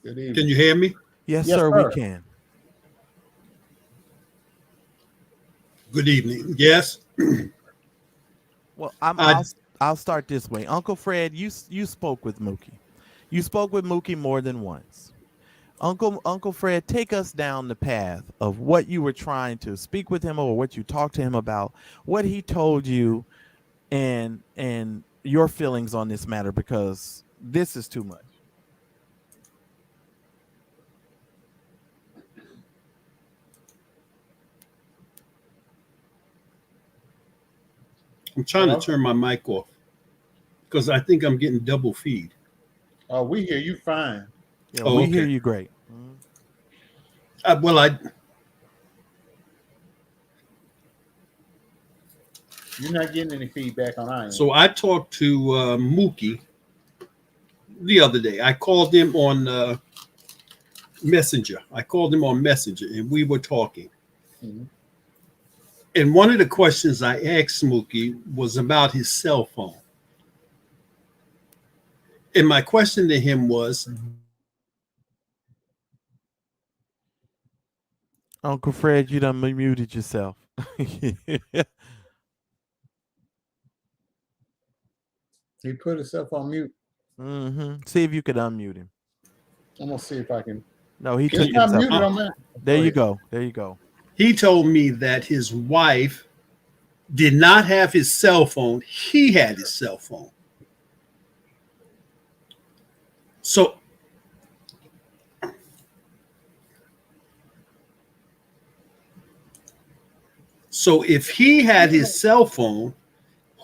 Good evening. Can you hear me? Yes, Yes, sir, sir. we can. Good evening. Yes. Well, I- I'll start this way. Uncle Fred, you spoke with Mookie. You spoke with Mookie more than once. Uncle Fred, take us down the path of what you were trying to speak with him or what you talked to him about, what he told you, and your feelings on this matter, because this is too much. I'm trying Hello? to turn my mic off because I think I'm getting double feed. Oh, we hear you fine. Yeah, Oh, we hear okay. you great. You're not getting any feedback on our end. So I talked to Mookie the other day. I called him on Messenger. And we were talking. Mhm. And one of the questions I asked Mookie was about his cell phone. And my question to him was, Uncle Fred, you done muted yourself. He put himself on mute. See if you could unmute him. I'm gonna see if I can. No, he It's took not himself. muted on that. There you go. There you go. he told me that his wife did not have his cell phone. He had his cell phone. So if he had his cell phone,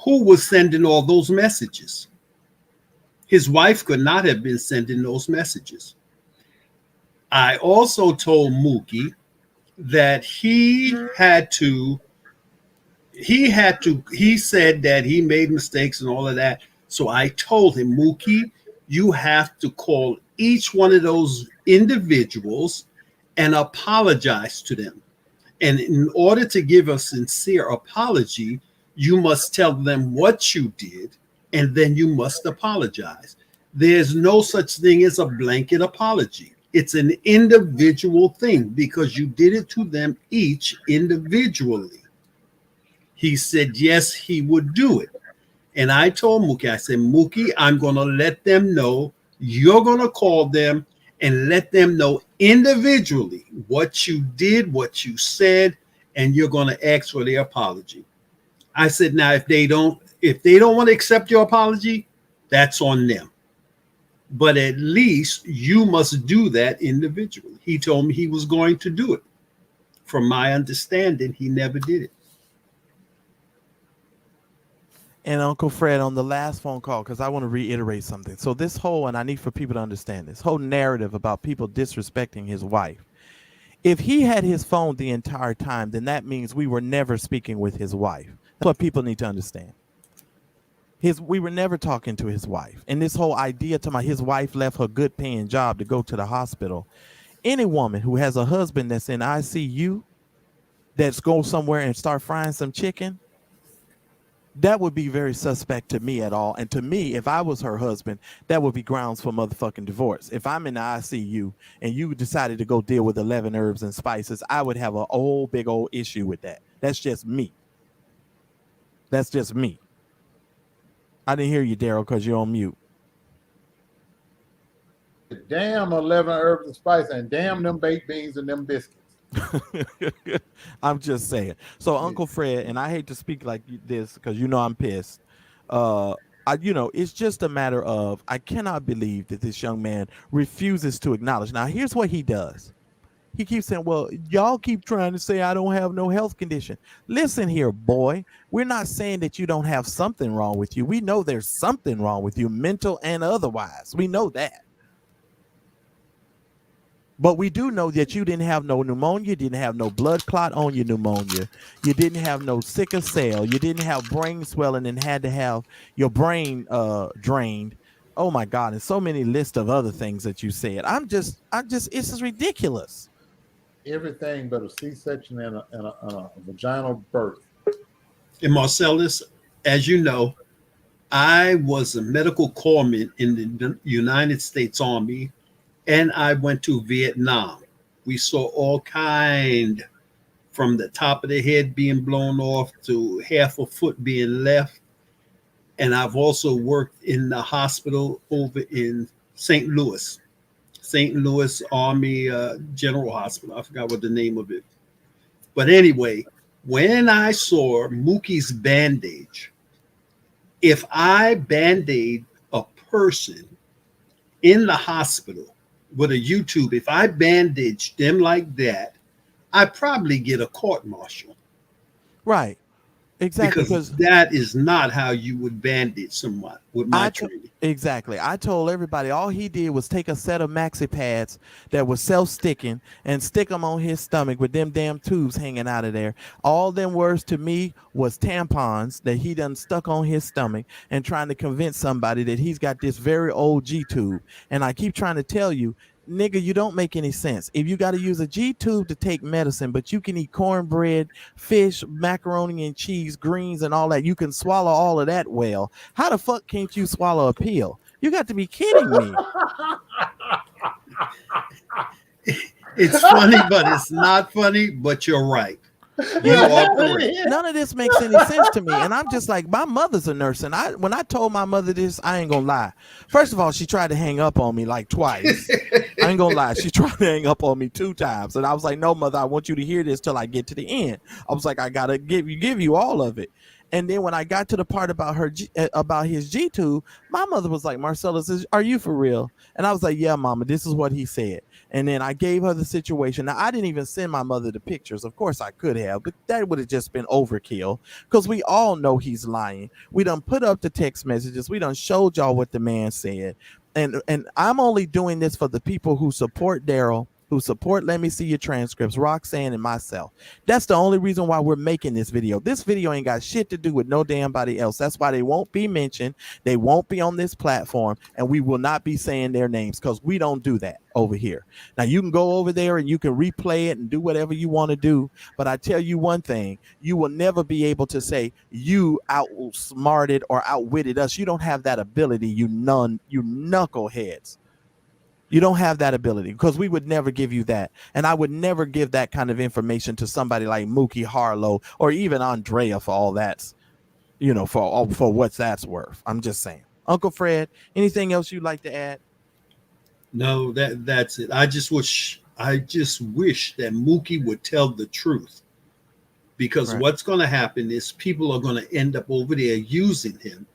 who was sending all those messages? His wife could not have been sending those messages. I also told Mookie that he said that he made mistakes and all of that. So I told him, Mookie, you have to call each one of those individuals and apologize to them. And in order to give a sincere apology, you must tell them what you did, and then you must apologize. There's no such thing as a blanket apology. It's an individual thing because you did it to them each individually. He said, yes, he would do it. And I told Mookie, I said, Mookie, I'm going to let them know. You're going to call them and let them know individually what you did, what you said, and you're going to ask for their apology. I said, now, if they don't want to accept your apology, that's on them. But at least you must do that individually. He told me he was going to do it. From my understanding, he never did it. And Uncle Fred, on the last phone call, because I want to reiterate something. So this whole, and I need for people to understand this whole narrative about people disrespecting his wife. If he had his phone the entire time, then that means we were never speaking with his wife. That's what people need to understand. We were never talking to his wife. And this whole idea to his wife left her good paying job to go to the hospital. Any woman who has a husband that's in ICU, that's go somewhere and start frying some chicken, that would be very suspect to me at all. And to me, if I was her husband, that would be grounds for motherfucking divorce. If I'm in the ICU and you decided to go deal with 11 herbs and spices, I would have a whole big old issue with that. That's just me. That's just me. I didn't hear you, Darryl, because you're on mute. Damn 11 herbs and spice, and damn them baked beans and them biscuits. I'm just saying. So Uncle Fred, and I hate to speak like this because I'm pissed. It's just a matter of I cannot believe that this young man refuses to acknowledge. Now, here's what he does. He keeps saying, well, y'all keep trying to say I don't have no health condition. Listen here, boy. We're not saying that you don't have something wrong with you. We know there's something wrong with you, mental and otherwise. We know that. But we do know that you didn't have no pneumonia, didn't have no blood clot on your pneumonia, you didn't have no sickle cell, you didn't have brain swelling and had to have your brain drained Oh my God, and so many lists of other things that you said. It's just ridiculous. Everything but a C-section and a vaginal birth. And Marcellus, as you know, I was a medical corpsman in the United States Army, and I went to Vietnam. We saw all kind, from the top of the head being blown off to half a foot being left. And I've also worked in the hospital over in St. Louis Army General Hospital. I forgot what the name of it. But anyway, when I saw Mookie's bandage, if I band-aid a person in the hospital with a YouTube, if I bandage them like that, I probably get a court martial. Right. Exactly. Because that is not how you would bandage someone with my training. Exactly. I told everybody all he did was take a set of maxi pads that were self-sticking and stick them on his stomach with them damn tubes hanging out of there. All them words to me was tampons that he done stuck on his stomach and trying to convince somebody that he's got this very old G tube. And I keep trying to tell you, nigga, you don't make any sense. If you got to use a G tube to take medicine, but you can eat cornbread, fish, macaroni and cheese, greens, and all that, you can swallow all of that well. How the fuck can't you swallow a pill? You got to be kidding me. It's funny, but it's not funny, but you're right. You are correct. None of this makes any sense to me. And I'm just like, my mother's a nurse. And when I told my mother this, I ain't gonna lie. First of all, she tried to hang up on me like twice. I ain't gonna lie. She tried to hang up on me 2 times. And I was like, no, mother, I want you to hear this till I get to the end. I was like, I gotta give you all of it. And then when I got to the part about about his G tube, my mother was like, Marcelus, are you for real? And I was like, yeah, mama, this is what he said. And then I gave her the situation. Now, I didn't even send my mother the pictures. Of course I could have, but that would have just been overkill because we all know he's lying. We done put up the text messages. We done showed y'all what the man said. And I'm only doing this for the people who support Darryl, who support Let Me See Your Transcripts, Roxanne, and myself. That's the only reason why we're making this video. This video ain't got shit to do with no damn body else. That's why they won't be mentioned. They won't be on this platform, and we will not be saying their names because we don't do that over here. Now, you can go over there and you can replay it and do whatever you want to do, but I tell you one thing, you will never be able to say you outsmarted or outwitted us. You don't have that ability, you knuckleheads. You don't have that ability because we would never give you that. And I would never give that kind of information to somebody like Mookie Harlow or even Andrea for all that's, for what's that's worth. I'm just saying. Uncle Fred, anything else you'd like to add? No, that's it. I just wish that Mookie would tell the truth, because what's going to happen is people are going to end up over there using him,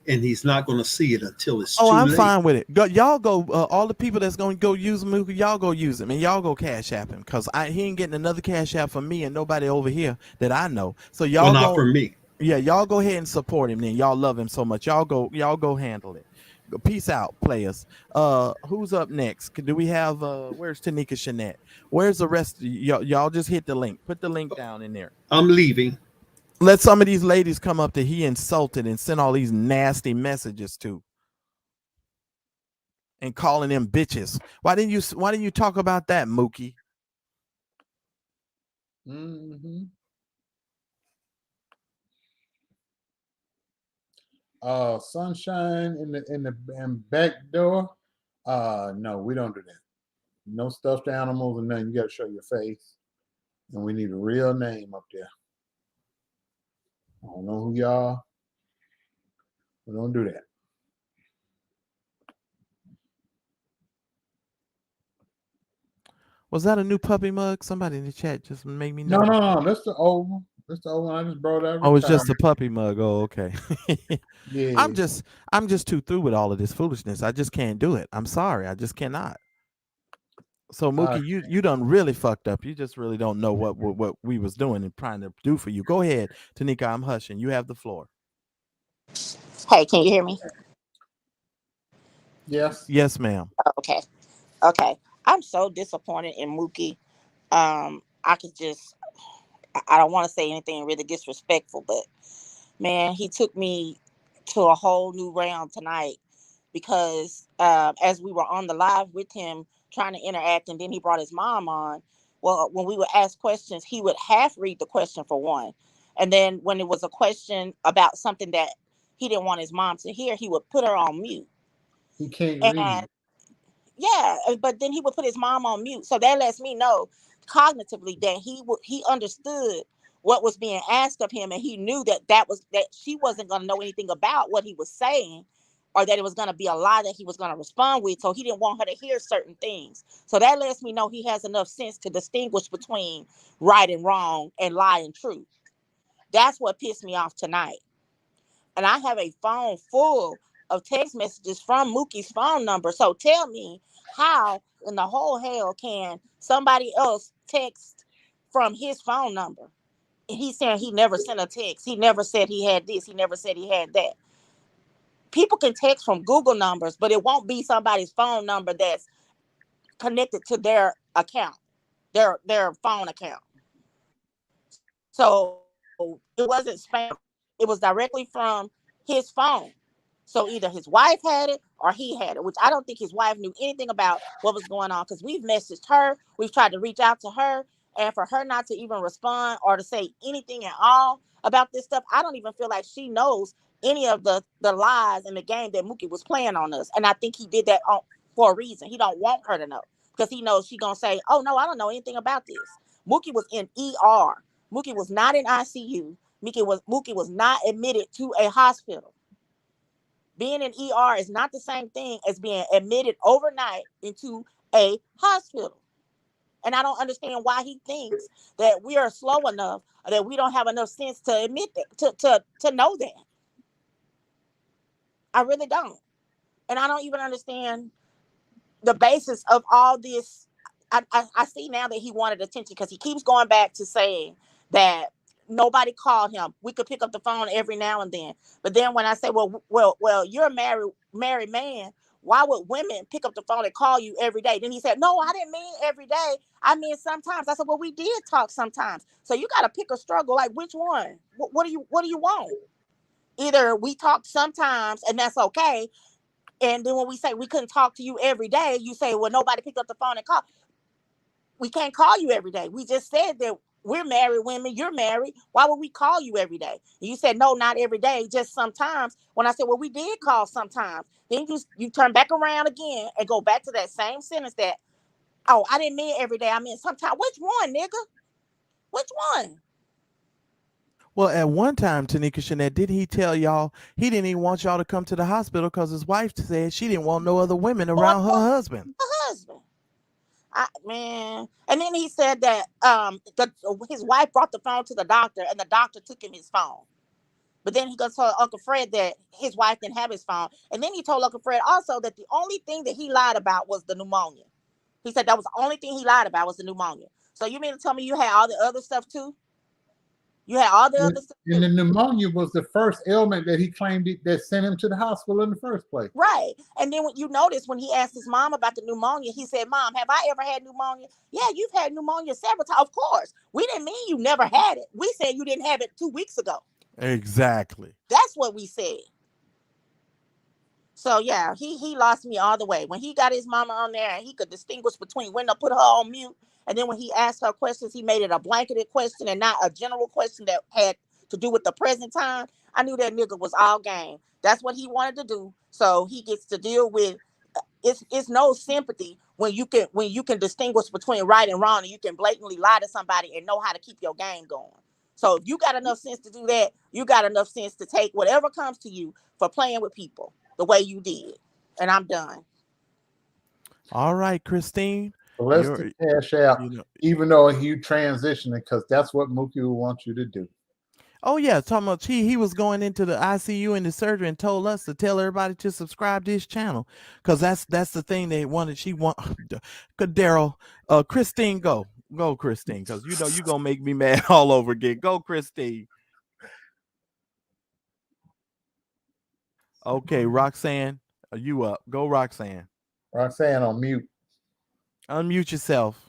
and he's not going to see it until it's too late. I'm fine with it. Y'all go, all the people that's going to go use Mookie, y'all go use him, and y'all go Cash App him, because he ain't getting another Cash App from me and nobody over here that I know. So y'all not for me. Yeah, y'all go ahead and support him then. Y'all love him so much. Y'all go handle it. Peace out, players. Who's up next? Do we have where's Tanika Shanette? Where's the rest of y'all? Just hit the link. Put the link down in there. I'm leaving. Let some of these ladies come up that he insulted and sent all these nasty messages to, and calling them bitches. Why didn't you talk about that, Mookie? Mm-hmm. Sunshine in the back door. No, we don't do that. No stuffed animals and nothing. You got to show your face, and we need a real name up there. I don't know who y'all. We don't do that. Was that a new puppy mug? Somebody in the chat just made me know. No. That's the old one. That's the old one. I just brought out. Oh, it's just a puppy mug. Oh, okay. Yeah. I'm just too through with all of this foolishness. I just can't do it. I'm sorry. I just cannot. So Mookie, you done really fucked up. You just really don't know what we was doing and trying to do for you. Go ahead, Tanika. I'm hushing. You have the floor. Hey, can you hear me? Yes. Yes, ma'am. Okay. I'm so disappointed in Mookie. I don't want to say anything really disrespectful, but man, he took me to a whole new round tonight because as we were on the live with him trying to interact, and then he brought his mom on. Well, when we would ask questions, he would half read the question for one. And then when it was a question about something that he didn't want his mom to hear, he would put her on mute. He can't read. And yeah, but then he would put his mom on mute. So that lets me know cognitively that he understood what was being asked of him, and he knew that she wasn't going to know anything about what he was saying, or that it was going to be a lie that he was going to respond with. So he didn't want her to hear certain things. So that lets me know he has enough sense to distinguish between right and wrong and lie and truth. That's what pissed me off tonight. And I have a phone full of text messages from Mookie's phone number. So tell me, how in the whole hell can somebody else text from his phone number? And he's saying he never sent a text. He never said he had this. He never said he had that. People can text from Google numbers, but it won't be somebody's phone number that's connected to their account, their phone account. So it wasn't spam. It was directly from his phone. So either his wife had it or he had it, which I don't think his wife knew anything about what was going on, because we've messaged her, we've tried to reach out to her, and for her not to even respond or to say anything at all about this stuff, I don't even feel like she knows any of the lies in the game that Mookie was playing on us. And I think he did that for a reason. He don't want her to know, because he knows she's going to say, oh, no, I don't know anything about this. Mookie was in ER. Mookie was not in ICU. Mookie was not admitted to a hospital. Being in ER is not the same thing as being admitted overnight into a hospital. And I don't understand why he thinks that we are slow enough, that we don't have enough sense to admit that, to know that. I really don't. And I don't even understand the basis of all this. I see now that he wanted attention, because he keeps going back to saying that nobody called him. We could pick up the phone every now and then. But then when I say, well, you're a married man, why would women pick up the phone and call you every day? Then he said, no, I didn't mean every day. I mean sometimes. I said, well, we did talk sometimes. So you got to pick a struggle. Like, which one? What do you want? Either we talk sometimes and that's okay. And then when we say we couldn't talk to you every day, you say, well, nobody picked up the phone and called. We can't call you every day. We just said that we're married women, you're married. Why would we call you every day? And you said, no, not every day, just sometimes. When I said, well, we did call sometimes. Then you turn back around again and go back to that same sentence that, oh, I didn't mean every day. I mean sometimes. Which one, nigga? Which one? Well, at one time, Tanika Shanette, didn't he tell y'all he didn't even want y'all to come to the hospital because his wife said she didn't want no other women around her husband? Her husband. Man. And then he said that his wife brought the phone to the doctor, and the doctor took him his phone. But then he goes to Uncle Fred that his wife didn't have his phone. And then he told Uncle Fred also that the only thing that he lied about was the pneumonia. He said that was the only thing he lied about was the pneumonia. So you mean to tell me you had all the other stuff too? You had all the other stuff too? And the pneumonia was the first ailment that he claimed that sent him to the hospital in the first place. Right. And then when you notice when he asked his mom about the pneumonia, he said, Mom, have I ever had pneumonia? Yeah, you've had pneumonia several times. Of course. We didn't mean you never had it. We said you didn't have it 2 weeks ago. Exactly. That's what we said. So yeah, he lost me all the way. When he got his mama on there and he could distinguish between when to put her on mute, and then when he asked her questions, he made it a blanketed question and not a general question that had to do with the present time. I knew that nigga was all game. That's what he wanted to do. So he gets to deal with it's no sympathy when you can distinguish between right and wrong, and you can blatantly lie to somebody and know how to keep your game going. So if you got enough sense to do that, you got enough sense to take whatever comes to you for playing with people the way you did. And I'm done. All right, Christine. So let's do Cash App, even though you transitioning, because that's what Mookie will want you to do. Oh yeah, talking about he was going into the ICU and the surgery and told us to tell everybody to subscribe to his channel, because that's the thing they wanted. Darryl, Christine, go Christine, because you know you're gonna make me mad all over again. Go Christine. Okay, Roxanne, are you up? Go Roxanne. Roxanne on mute. Unmute yourself.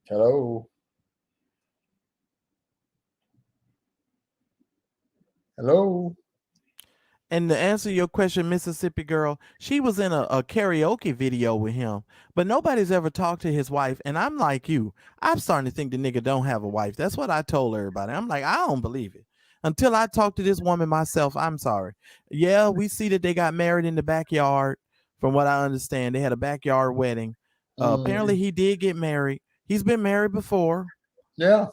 Hello. Hello. And to answer your question, Mississippi girl, she was in a karaoke video with him, but nobody's ever talked to his wife. And I'm like you, I'm starting to think the nigga don't have a wife. That's what I told everybody. I'm like, I don't believe it until I talk to this woman myself. I'm sorry. Yeah, we see that they got married in the backyard. From what I understand, they had a backyard wedding. Apparently, he did get married. He's been married before. Yeah.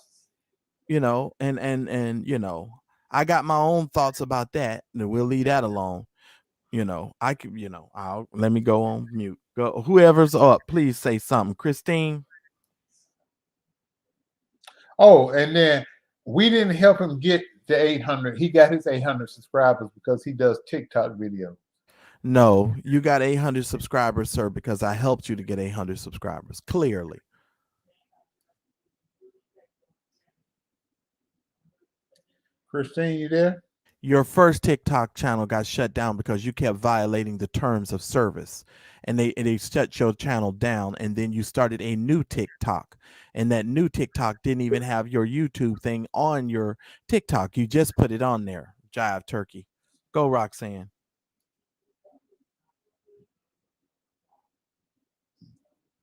You know, and you know, I got my own thoughts about that, and we'll leave that alone. You know, I could, you know, I'll let me go on mute. Go, whoever's up, please say something. Christine. Oh, and then we didn't help him get the 800. He got his 800 subscribers because he does TikTok videos. No, you got 800 subscribers, sir, because I helped you to get 800 subscribers. Clearly. Christine, you there? Your first TikTok channel got shut down because you kept violating the terms of service, and they shut your channel down. And then you started a new TikTok, and that new TikTok didn't even have your YouTube thing on your TikTok. You just put it on there. Jive turkey. Go, Roxanne.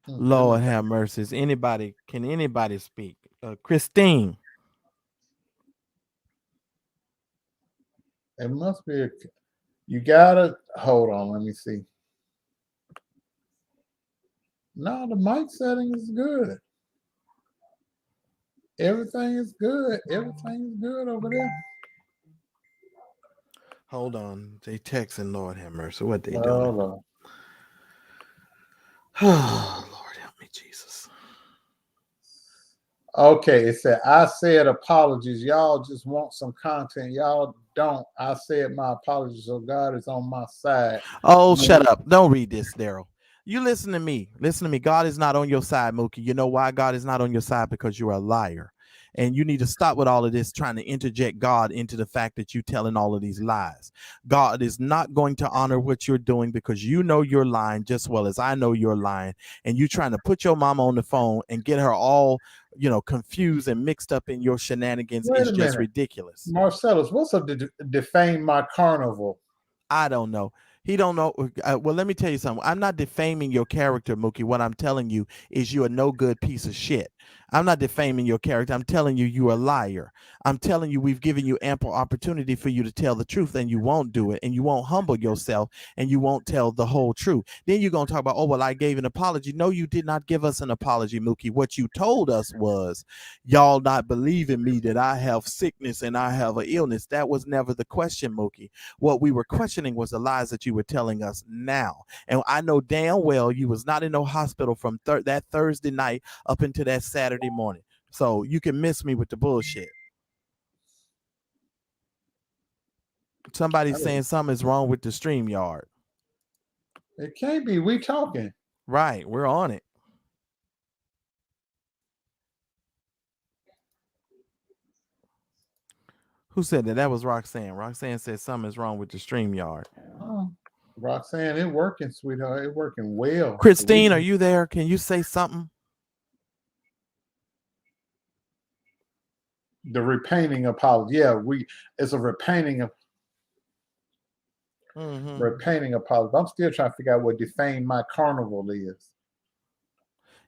Lord have mercy. Can anybody speak? Christine. It must be you gotta hold on, let me see. No, the mic setting is good. Everything is good. Everything is good over there. Hold on. They texting, Lord have mercy. What they doing? Lord. Oh, Lord help me, Jesus. Okay, it said, I said apologies. Y'all just want some content. Y'all don't. I said my apologies, so God is on my side. Oh, shut up. Don't read this, Darryl. You listen to me. Listen to me. God is not on your side, Mookie. You know why God is not on your side? Because you're a liar. And you need to stop with all of this trying to interject God into the fact that you're telling all of these lies. God is not going to honor what you're doing because you know you're lying just well as I know you're lying. And you trying to put your mama on the phone and get her all, you know, confused and mixed up in your shenanigans is just ridiculous. Marcelus, what's up to defame my carnival? I don't know. He don't know. Well, let me tell you something. I'm not defaming your character, Mookie. What I'm telling you is you're a no good piece of shit. I'm not defaming your character. I'm telling you you're a liar. I'm telling you we've given you ample opportunity for you to tell the truth, and you won't do it, and you won't humble yourself, and you won't tell the whole truth. Then you're going to talk about, oh, well, I gave an apology. No, you did not give us an apology, Mookie. What you told us was y'all not believing me that I have sickness and I have an illness. That was never the question, Mookie. What we were questioning was the lies that you were telling us now. And I know damn well you was not in no hospital from that Thursday night up into that Saturday morning. So you can miss me with the bullshit. Somebody's saying something's wrong with the StreamYard. It can't be. We talking. Right. We're on it. Who said that? That was Roxanne. Roxanne said something is wrong with the StreamYard. Oh, Roxanne, it working, sweetheart. It working well. Christine, are you there? Can you say something? The repainting apology. Yeah, it's a repainting of repainting apology. I'm still trying to figure out what defame my carnival is.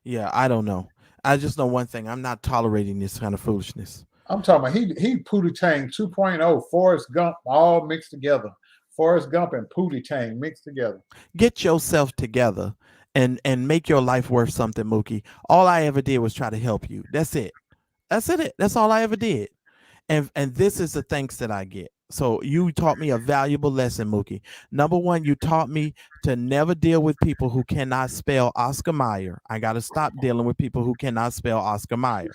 Yeah, I don't know. I just know one thing. I'm not tolerating this kind of foolishness. I'm talking about he Pootie Tang 2.0, Forrest Gump all mixed together. Forrest Gump and Pootie Tang mixed together. Get yourself together and make your life worth something, Mookie. All I ever did was try to help you. That's it. That's it. That's all I ever did. And this is the thanks that I get. So you taught me a valuable lesson, Mookie. Number one, you taught me to never deal with people who cannot spell Oscar Mayer. I got to stop dealing with people who cannot spell Oscar Mayer,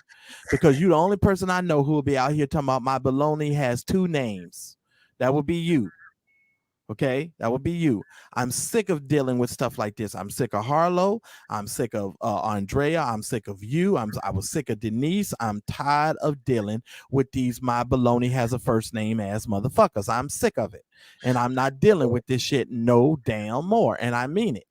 because you're the only person I know who will be out here talking about my baloney has two names. That would be you. Okay, that would be you. I'm sick of dealing with stuff like this. I'm sick of Harlow. I'm sick of Andrea. I'm sick of you. I was sick of Denise. I'm tired of dealing with these my baloney has a first name ass motherfuckers. I'm sick of it. And I'm not dealing with this shit no damn more. And I mean it.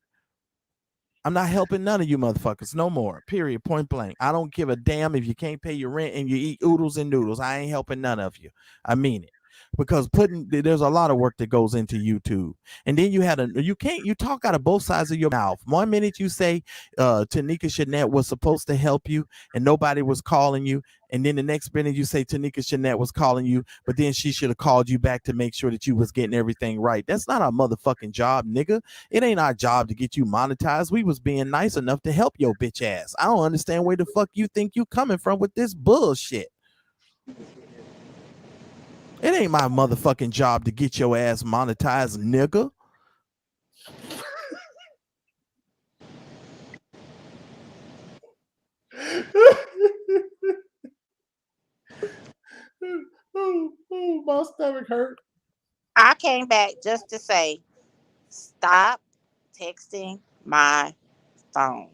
I'm not helping none of you motherfuckers no more. Period. Point blank. I don't give a damn if you can't pay your rent and you eat oodles and noodles. I ain't helping none of you. I mean it. because there's a lot of work that goes into YouTube. And then you talk out of both sides of your mouth. One minute you say Tanika Shanette was supposed to help you and nobody was calling you. And then the next minute you say Tanika Shanette was calling you, but then she should have called you back to make sure that you was getting everything right. That's not our motherfucking job, nigga. It ain't our job to get you monetized. We was being nice enough to help your bitch ass. I don't understand where the fuck you think you coming from with this bullshit. It ain't my motherfucking job to get your ass monetized, nigga. My stomach hurt. I came back just to say, stop texting my phone.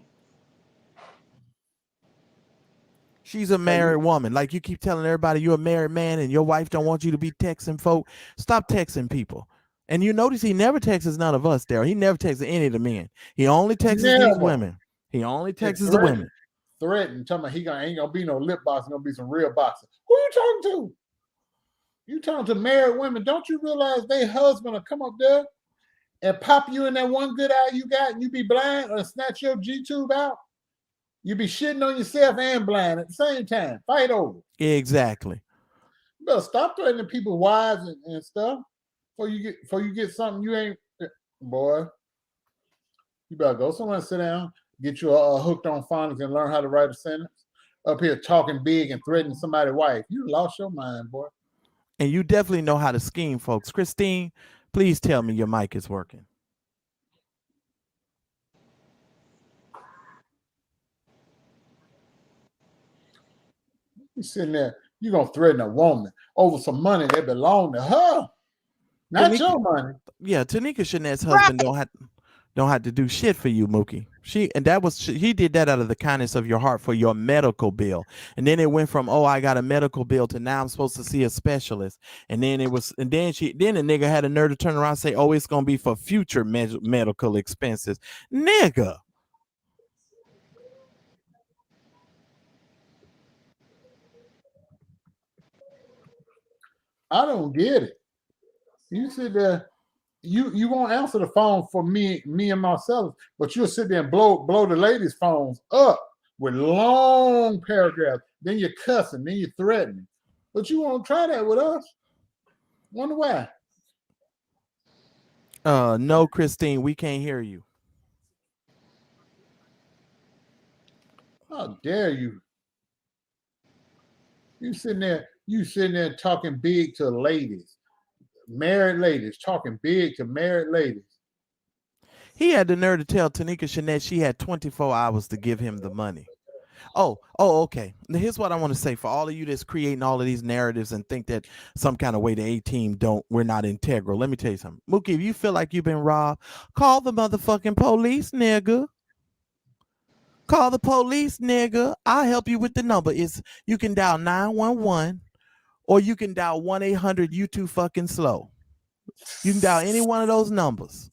She's a married woman. Like you keep telling everybody you're a married man and your wife don't want you to be texting folk. Stop texting people. And you notice he never texts none of us, Darryl. He never texts any of the men. He only texts these women. He only texts the women. Threatening, talking about ain't gonna be no lip boxing, gonna be some real boxing. Who you talking to? You talking to married women? Don't you realize their husband will come up there and pop you in that one good eye you got, and you be blind, or snatch your G tube out? You be shitting on yourself and blind at the same time. Fight over. Exactly. You better stop threatening people's wives and stuff before you get something you ain't. Boy, you better go somewhere and sit down, get you a hooked on phonics and learn how to write a sentence. Up here talking big and threatening somebody's wife. You lost your mind, boy. And you definitely know how to scheme, folks. Christine, please tell me your mic is working. You sitting there, you gonna threaten a woman over some money that belong to her, not Tanika, your money. Yeah, Tanika Shanette's husband don't have to do shit for you, Mookie. He did that out of the kindness of your heart for your medical bill. And then it went from, oh, I got a medical bill to now I'm supposed to see a specialist. And then then the nigga had a nerve to turn around and say, oh, it's gonna be for future medical expenses. Nigga. I don't get it. You sit there, you won't answer the phone for me and Marcelus, but you'll sit there and blow the ladies' phones up with long paragraphs. Then you're cussing, then you're threatening. But you won't try that with us. Wonder why? No, Christine, we can't hear you. How dare you? You sitting there talking big to ladies, married ladies, talking big to married ladies. He had the nerve to tell Tanika Shanette she had 24 hours to give him the money. Oh, okay. Now here's what I want to say for all of you that's creating all of these narratives and think that some kind of way the A-team we're not integral. Let me tell you something. Mookie, if you feel like you've been robbed, call the motherfucking police, nigga. Call the police, nigga. I'll help you with the number. You can dial 911 or you can dial 1-800 you too fucking slow. You can dial any one of those numbers.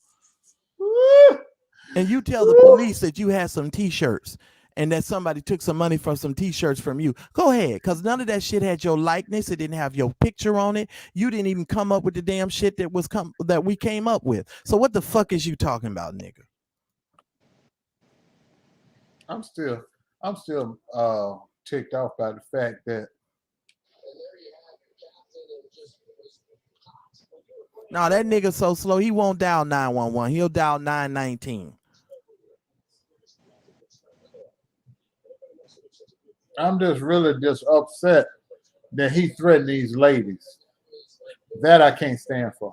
And you tell the police that you had some t-shirts and that somebody took some money from some t-shirts from you. Go ahead, because none of that shit had your likeness. It didn't have your picture on it. You didn't even come up with the damn shit that we came up with. So what the fuck is you talking about, nigga? I'm still ticked off by the fact that no, that nigga so slow he won't dial 911. He'll dial 919. I'm just really just upset that he threatened these ladies. That I can't stand for.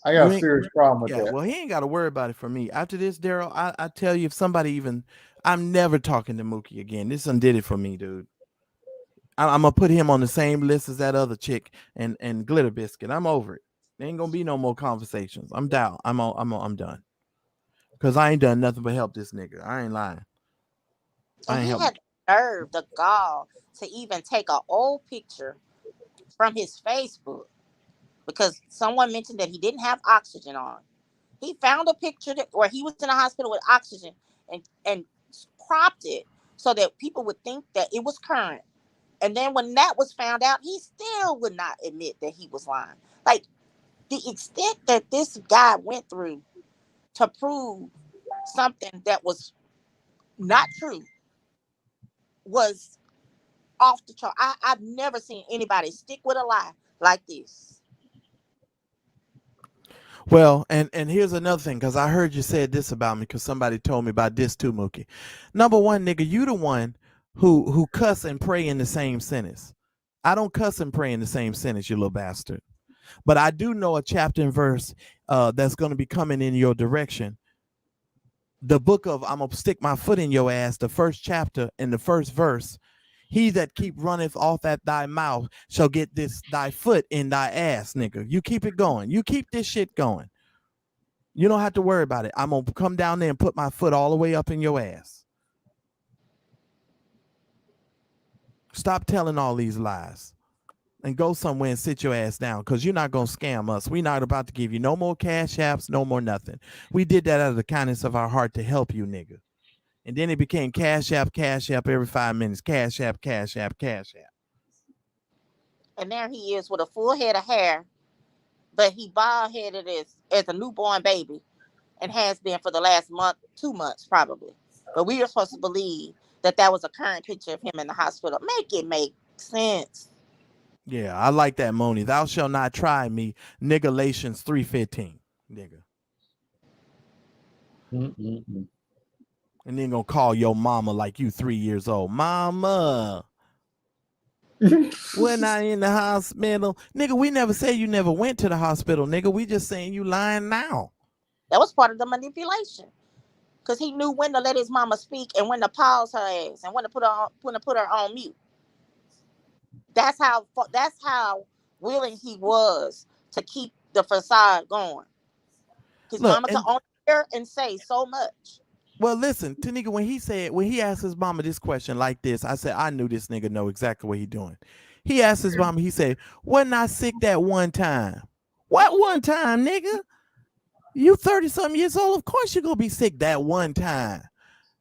I got a serious problem with that. Well, he ain't got to worry about it for me. After this, Darryl, I tell you, if somebody I'm never talking to Mookie again. This undid it for me, dude. I'm gonna put him on the same list as that other chick and Glitter Biscuit. I'm over it. There ain't gonna be no more conversations. I'm down. I'm done. Cause I ain't done nothing but help this nigga. I ain't lying. And he had the nerve, the gall, to even take an old picture from his Facebook because someone mentioned that he didn't have oxygen on. He found a picture where he was in a hospital with oxygen and cropped it so that people would think that it was current. And then when that was found out, he still would not admit that he was lying. Like, the extent that this guy went through to prove something that was not true was off the chart. I've never seen anybody stick with a lie like this. Well, and here's another thing, because I heard you said this about me, because somebody told me about this too, Mookie. Number one, nigga, you the one who cuss and pray in the same sentence. I don't cuss and pray in the same sentence, you little bastard. But I do know a chapter and verse that's going to be coming in your direction. The book of I'm going to stick my foot in your ass, the first chapter in the first verse. He that keep runneth off at thy mouth shall get this thy foot in thy ass, nigga. You keep it going. You keep this shit going. You don't have to worry about it. I'm going to come down there and put my foot all the way up in your ass. Stop telling all these lies and go somewhere and sit your ass down, because you're not going to scam us. We're not about to give you no more cash apps, no more nothing. We did that out of the kindness of our heart to help you, nigga. And then it became cash app every 5 minutes. Cash app. And there he is with a full head of hair, but he bald headed as a newborn baby, and has been for the last month, 2 months probably. But we were supposed to believe that that was a current picture of him in the hospital. Make it make sense. Yeah, I like that, Moni. Thou shalt not try me, nigga. Galatians 3:15, nigga. Mm-mm-mm. And then gonna call your mama like you 3 years old. Mama, when I in the hospital, nigga, we never say you never went to the hospital, nigga. We just saying you lying now. That was part of the manipulation, because he knew when to let his mama speak and when to pause her ass and when to put her on mute. That's how willing he was to keep the facade going. His Look, mama could and only hear and say so much. well, listen, Tanika, when he asked his mama this question like this, I said, I knew this nigga know exactly what he doing. He asked his mama, he said, wasn't I sick that one time? What one time, nigga? You 30-something years old, of course you're gonna be sick that one time.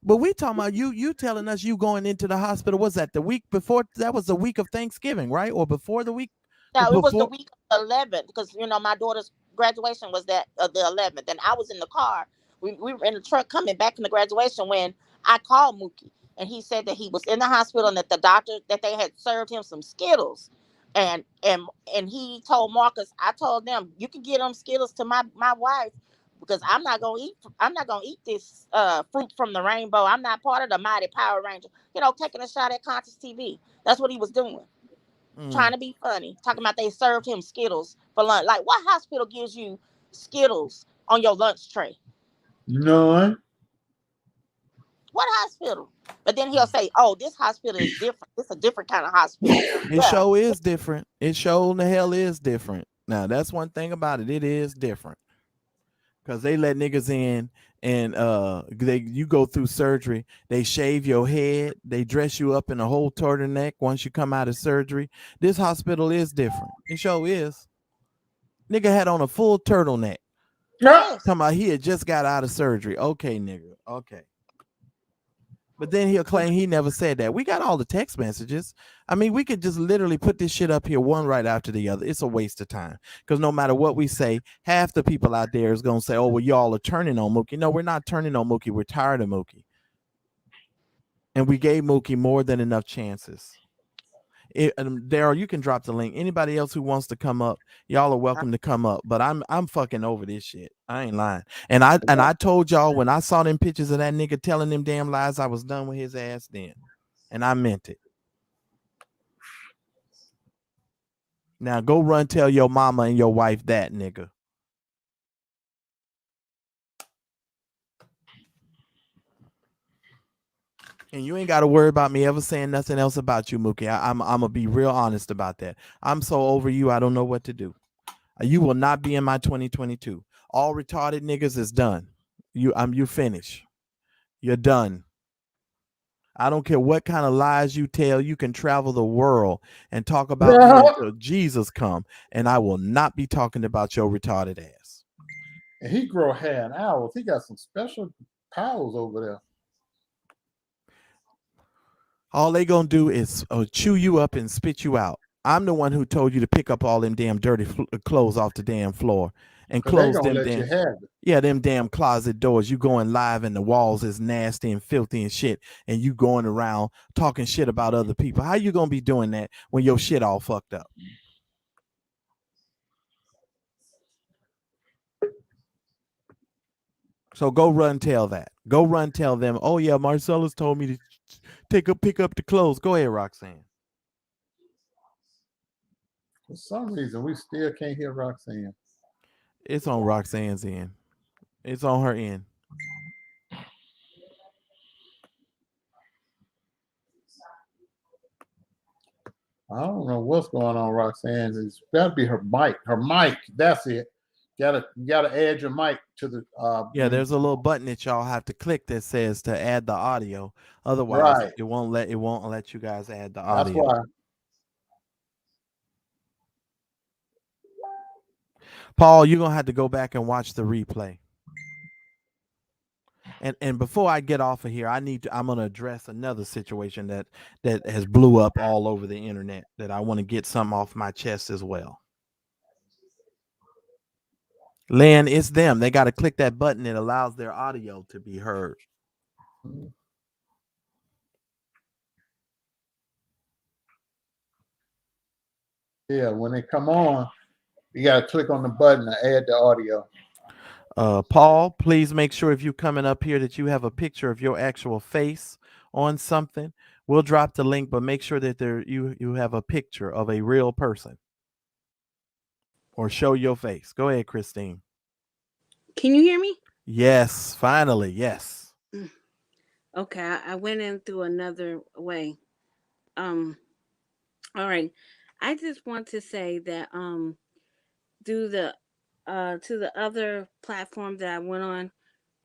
But we talking about you telling us you going into the hospital, was that the week before? That was the week of Thanksgiving, right? Or before the week? Now it was the Before? week of the 11th, because my daughter's graduation was that the 11th, and I was in the car. We were in the truck coming back from the graduation when I called Mookie, and he said that he was in the hospital and that the doctor that they had served him some Skittles, and he told Marcus, I told them you can get them Skittles to my wife, because I'm not gonna eat this fruit from the rainbow. I'm not part of the Mighty Power Ranger. Taking a shot at Conscious TV. That's what he was doing. Trying to be funny, talking about they served him Skittles for lunch. Like, what hospital gives you Skittles on your lunch tray? None. What hospital? But then he'll say, "Oh, this hospital is different. It's a different kind of hospital." It show is different. It show the hell is different. Now that's one thing about it. It is different. Cause they let niggas in and you go through surgery, they shave your head, they dress you up in a whole turtleneck once you come out of surgery. This hospital is different. It sure is. Nigga had on a full turtleneck. Yes. Talking about he had just got out of surgery. Okay, nigga. Okay. But then he'll claim he never said that. We got all the text messages. I mean, we could just literally put this shit up here one right after the other. It's a waste of time. Because no matter what we say, half the people out there is going to say, oh, well, y'all are turning on Mookie. No, we're not turning on Mookie. We're tired of Mookie. And we gave Mookie more than enough chances. Darryl, you can drop the link. Anybody else who wants to come up, y'all are welcome to come up. But I'm fucking over this shit. I ain't lying. And I told y'all when I saw them pictures of that nigga telling them damn lies, I was done with his ass then. And I meant it. Now go run tell your mama and your wife that, nigga. And you ain't got to worry about me ever saying nothing else about you, Mookie. I'm gonna be real honest about that. I'm so over you, I don't know what to do. You will not be in my 2022. All retarded niggas is done. You finish. You're done. I don't care what kind of lies you tell. You can travel the world and talk about me until Jesus come, and I will not be talking about your retarded ass. And he grow hair in hours. He got some special powers over there. All they gonna do is chew you up and spit you out. I'm the one who told you to pick up all them damn dirty clothes off the damn floor and Cause they close gonna them let you damn. have it. Yeah, them damn closet doors. You going live and the walls is nasty and filthy and shit, and you going around talking shit about other people. How you gonna be doing that when your shit all fucked up? So go run tell that. Go run tell them. Oh yeah, Marcelus told me to pick up the clothes. Go ahead, Roxanne. For some reason, we still can't hear Roxanne. It's on Roxanne's end. It's on her end. I don't know what's going on, Roxanne. It's got to be her mic. Her mic. That's it. You gotta add your mic to the. Yeah, there's a little button that y'all have to click that says to add the audio. Otherwise, Right. it won't let you guys add the That's audio. why. Paul, you're gonna have to go back and watch the replay. And before I get off of here, I'm gonna address another situation that has blew up all over the internet that I want to get something off my chest as well. Lynn, it's them. They got to click that button that allows their audio to be heard. Yeah, when they come on, you gotta click on the button to add the audio. Paul, please make sure if you're coming up here that you have a picture of your actual face on something. We'll drop the link, but make sure that you have a picture of a real person or show your face. Go ahead, Christine. Can you hear me? Yes, finally, yes. Okay, I went in through another way. All right. I just want to say that do the to the other platform that I went on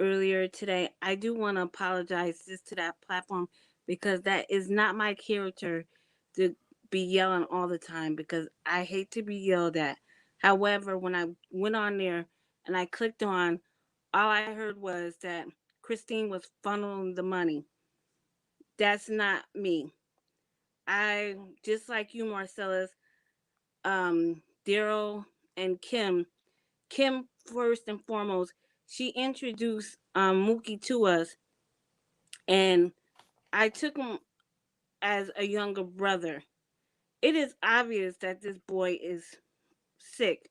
earlier today, I do want to apologize just to that platform because that is not my character to be yelling all the time because I hate to be yelled at. However, when I went on there and I clicked on, all I heard was that Christine was funneling the money. That's not me. I just like you, Marcellus, Darryl, and Kim. Kim, first and foremost, she introduced Mookie to us, and I took him as a younger brother. It is obvious that this boy is sick,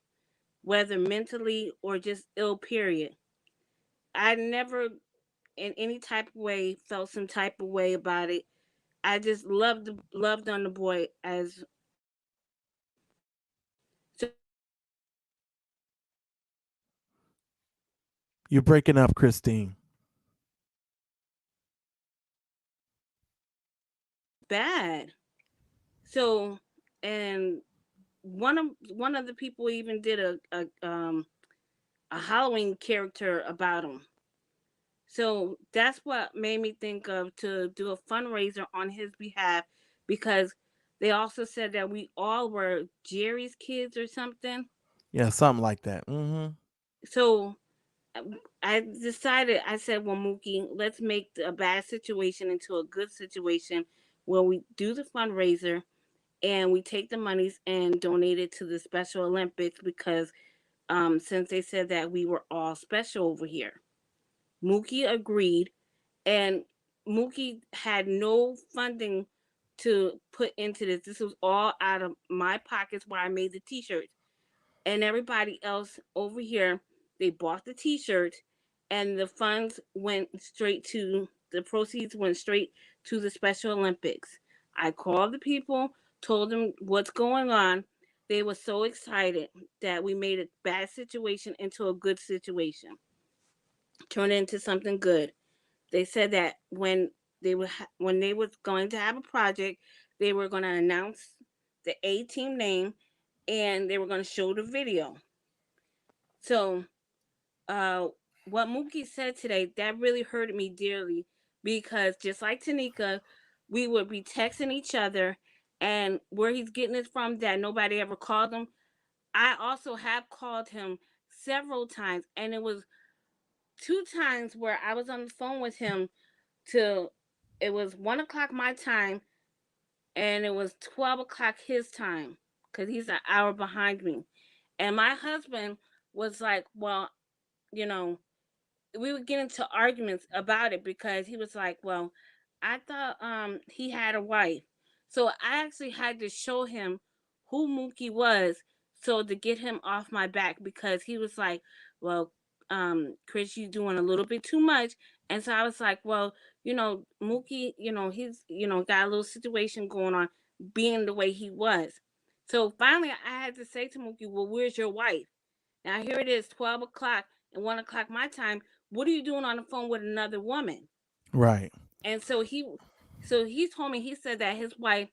whether mentally or just ill, period. I never, in any type of way, felt some type of way about it. I just loved on the boy as You're breaking up, Christine. bad. So, and one of the people even did a Halloween character about him. So that's what made me think of to do a fundraiser on his behalf because they also said that we all were Jerry's kids or something. Yeah, something like that. Mm-hmm. So I decided, I said, well, Mookie, let's make a bad situation into a good situation where we do the fundraiser and we take the monies and donate it to the Special Olympics because since they said that we were all special over here. Mookie agreed, and Mookie had no funding to put into this. This was all out of my pockets where I made the t-shirts. And everybody else over here, they bought the t-shirts and the proceeds went straight to the Special Olympics. I called the people, told them what's going on. They were so excited that we made a bad situation into a good situation, turned into something good. They said that when they was going to have a project, they were going to announce the A team name and they were going to show the video. So, uh, what Mookie said today that really hurted me dearly because just like Tanika, we would be texting each other, and where he's getting it from that nobody ever called him. I also have called him several times, and it was two times where I was on the phone with him to it was 1 o'clock my time, and it was 12 o'clock his time, because he's an hour behind me. And my husband was like, well, you know, we would get into arguments about it, because he was like, well, I thought he had a wife. So I actually had to show him who Mookie was, so to get him off my back, because he was like, well, Chris, you doing a little bit too much. And so I was like, well, Mookie, he's, got a little situation going on, being the way he was. So finally I had to say to Mookie, well, where's your wife? Now here it is, 12 o'clock and 1 o'clock my time. What are you doing on the phone with another woman? Right. And so he told me, he said that his wife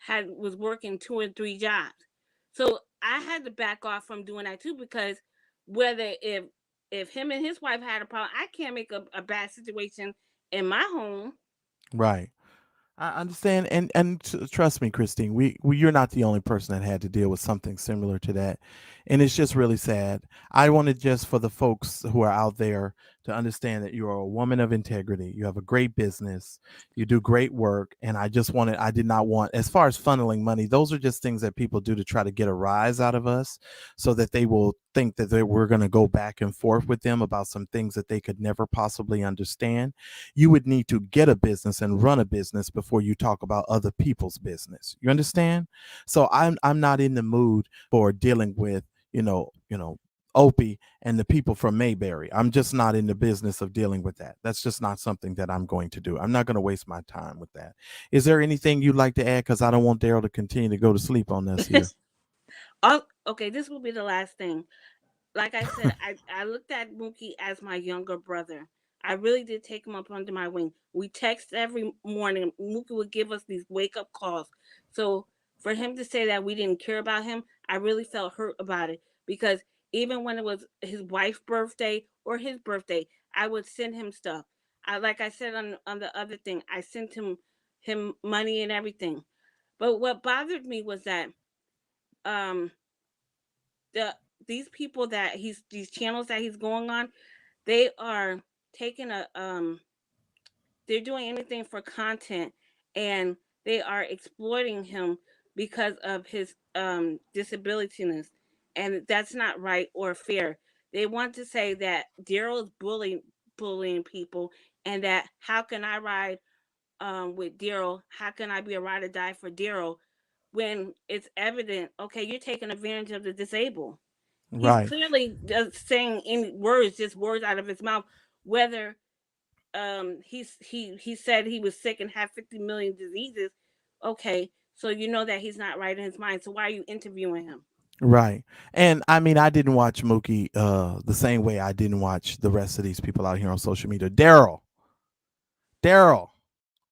was working 2 or 3 jobs. So I had to back off from doing that too, because whether if him and his wife had a problem, I can't make a bad situation in my home. Right. I understand, and trust me, Christine, you're not the only person that had to deal with something similar to that, and it's just really sad. I wanted just for the folks who are out there to understand that you are a woman of integrity. You have a great business, you do great work, and I did not want, as far as funneling money, those are just things that people do to try to get a rise out of us, so that they will think that we're going to go back and forth with them about some things that they could never possibly understand. You would need to get a business and run a business before you talk about other people's business. You understand? So I'm not in the mood for dealing with, Opie and the people from Mayberry. I'm just not in the business of dealing with that. That's just not something that I'm going to do. I'm not going to waste my time with that. Is there anything you'd like to add? Because I don't want Darryl to continue to go to sleep on us here. Okay, this will be the last thing. Like I said, I looked at Mookie as my younger brother. I really did take him up under my wing. We text every morning. Mookie would give us these wake up calls. So for him to say that we didn't care about him, I really felt hurt about it, because even when it was his wife's birthday or his birthday, I would send him stuff. Like I said on the other thing, I sent him money and everything. But what bothered me was that um the these people that these channels that he's going on, they are taking they're doing anything for content, and they are exploiting him because of his disabilityness, and that's not right or fair. They want to say that Daryl's bullying people, and that how can I ride with Darryl? How can I be a ride or die for Darryl, when it's evident? Okay, you're taking advantage of the disabled. He's Right. clearly just saying any words, just words out of his mouth. Whether he said he was sick and had 50 million diseases. Okay, so you know that he's not right in his mind. So why are you interviewing him? Right. And I mean, I didn't watch Mookie the same way I didn't watch the rest of these people out here on social media. Darryl.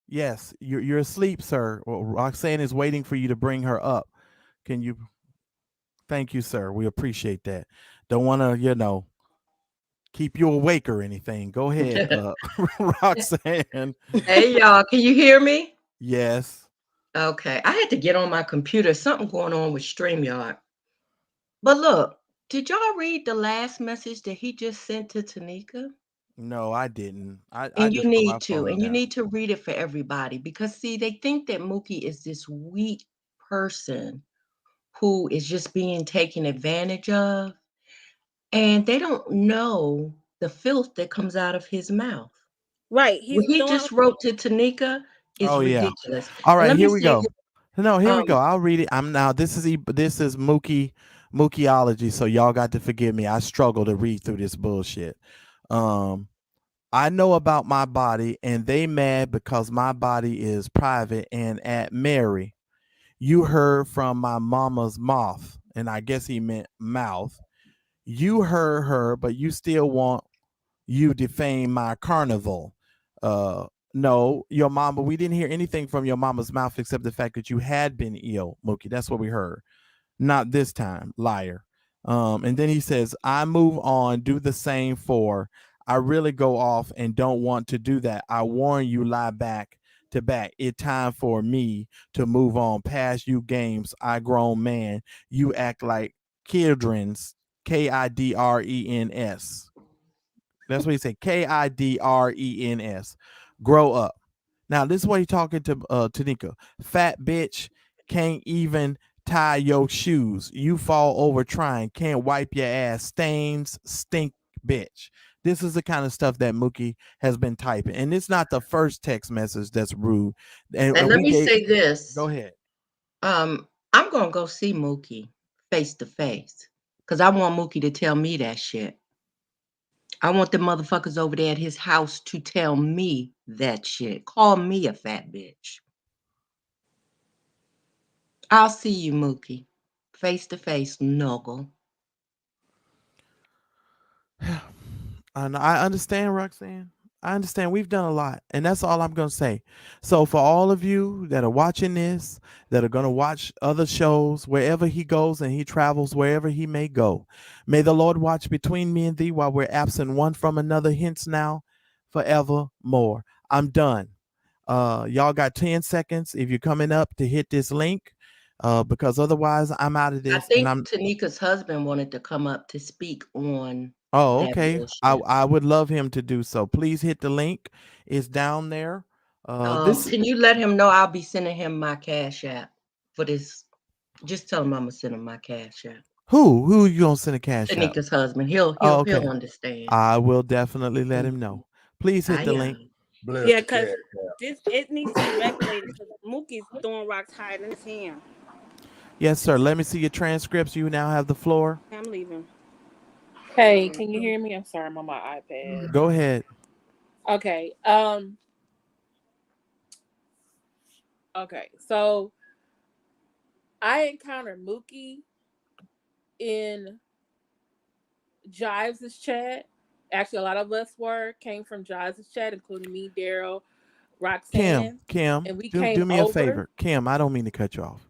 Yes, you're asleep, sir. Well, Roxanne is waiting for you to bring her up. Can you? Thank you, sir. We appreciate that. Don't want to, keep you awake or anything. Go ahead, Roxanne. Hey, y'all, can you hear me? Yes. Okay, I had to get on my computer. Something going on with StreamYard. But look, did y'all read the last message that he just sent to Tanika? No, I didn't. I And you just put my need to, phone and you down. need to read it for everybody, because see, they think that Mookie is this weak person who is just being taken advantage of, and they don't know the filth that comes out of his mouth. Right, What he's he throwing. just wrote to Tanika is Oh yeah. ridiculous. All And right, let me here we say, go. No, here we go. um, I'll read it. This is Mookieology, so y'all got to forgive me. I struggle to read through this bullshit. I know about my body, and they mad because my body is private and at Mary. You heard from my mama's mouth, and I guess he meant mouth. You heard her, but you still want you defame my carnival. No, your mama, we didn't hear anything from your mama's mouth except the fact that you had been ill, Mookie. That's what we heard. Not this time, liar. And then he says, I move on, do the same for. I really go off and don't want to do that. I warn you, lie back to back. It time for me to move on past you games. I grown man. You act like Kidrens, Kidrens. That's what he said. Kidrens. Grow up. Now, this is what he's talking to Tanika. Fat bitch, can't even tie your shoes. You fall over trying, can't wipe your ass. Stains, stink, bitch. This is the kind of stuff that Mookie has been typing. And it's not the first text message that's rude. And let me say this. Go ahead. I'm gonna go see Mookie face to face. Cause I want Mookie to tell me that shit. I want the motherfuckers over there at his house to tell me that shit. Call me a fat bitch. I'll see you, Mookie. Face to face, Nuggle. And I understand, Roxanne. I understand. We've done a lot, and that's all I'm going to say. So for all of you that are watching this, that are going to watch other shows, wherever he goes and he travels, wherever he may go, may the Lord watch between me and thee while we're absent one from another, hence now, forevermore. I'm done. Y'all got 10 seconds if you're coming up to hit this link, because otherwise I'm out of this. I think Tanika's husband wanted to come up to speak on. Oh, okay. I would love him to do so. Please hit the link. It's down there. Can you let him know I'll be sending him my Cash App for this? Just tell him I'm gonna send him my Cash App. Who you gonna send a Cash App? Tanika's husband. He'll understand. I will definitely let him know. Please hit the link. Yeah, because it needs to be regulated. Mookie's throwing rocks higher than his hand. Yes, sir. Let me see your transcripts. You now have the floor. I'm leaving. Hey, can you hear me? I'm sorry, I'm on my iPad. Go ahead. Okay. Okay. So I encountered Mookie in Jives' chat. Actually, a lot of us came from Jives' chat, including me, Darryl, Roxanne. Kim, and we do me a favor. Kim, I don't mean to cut you off.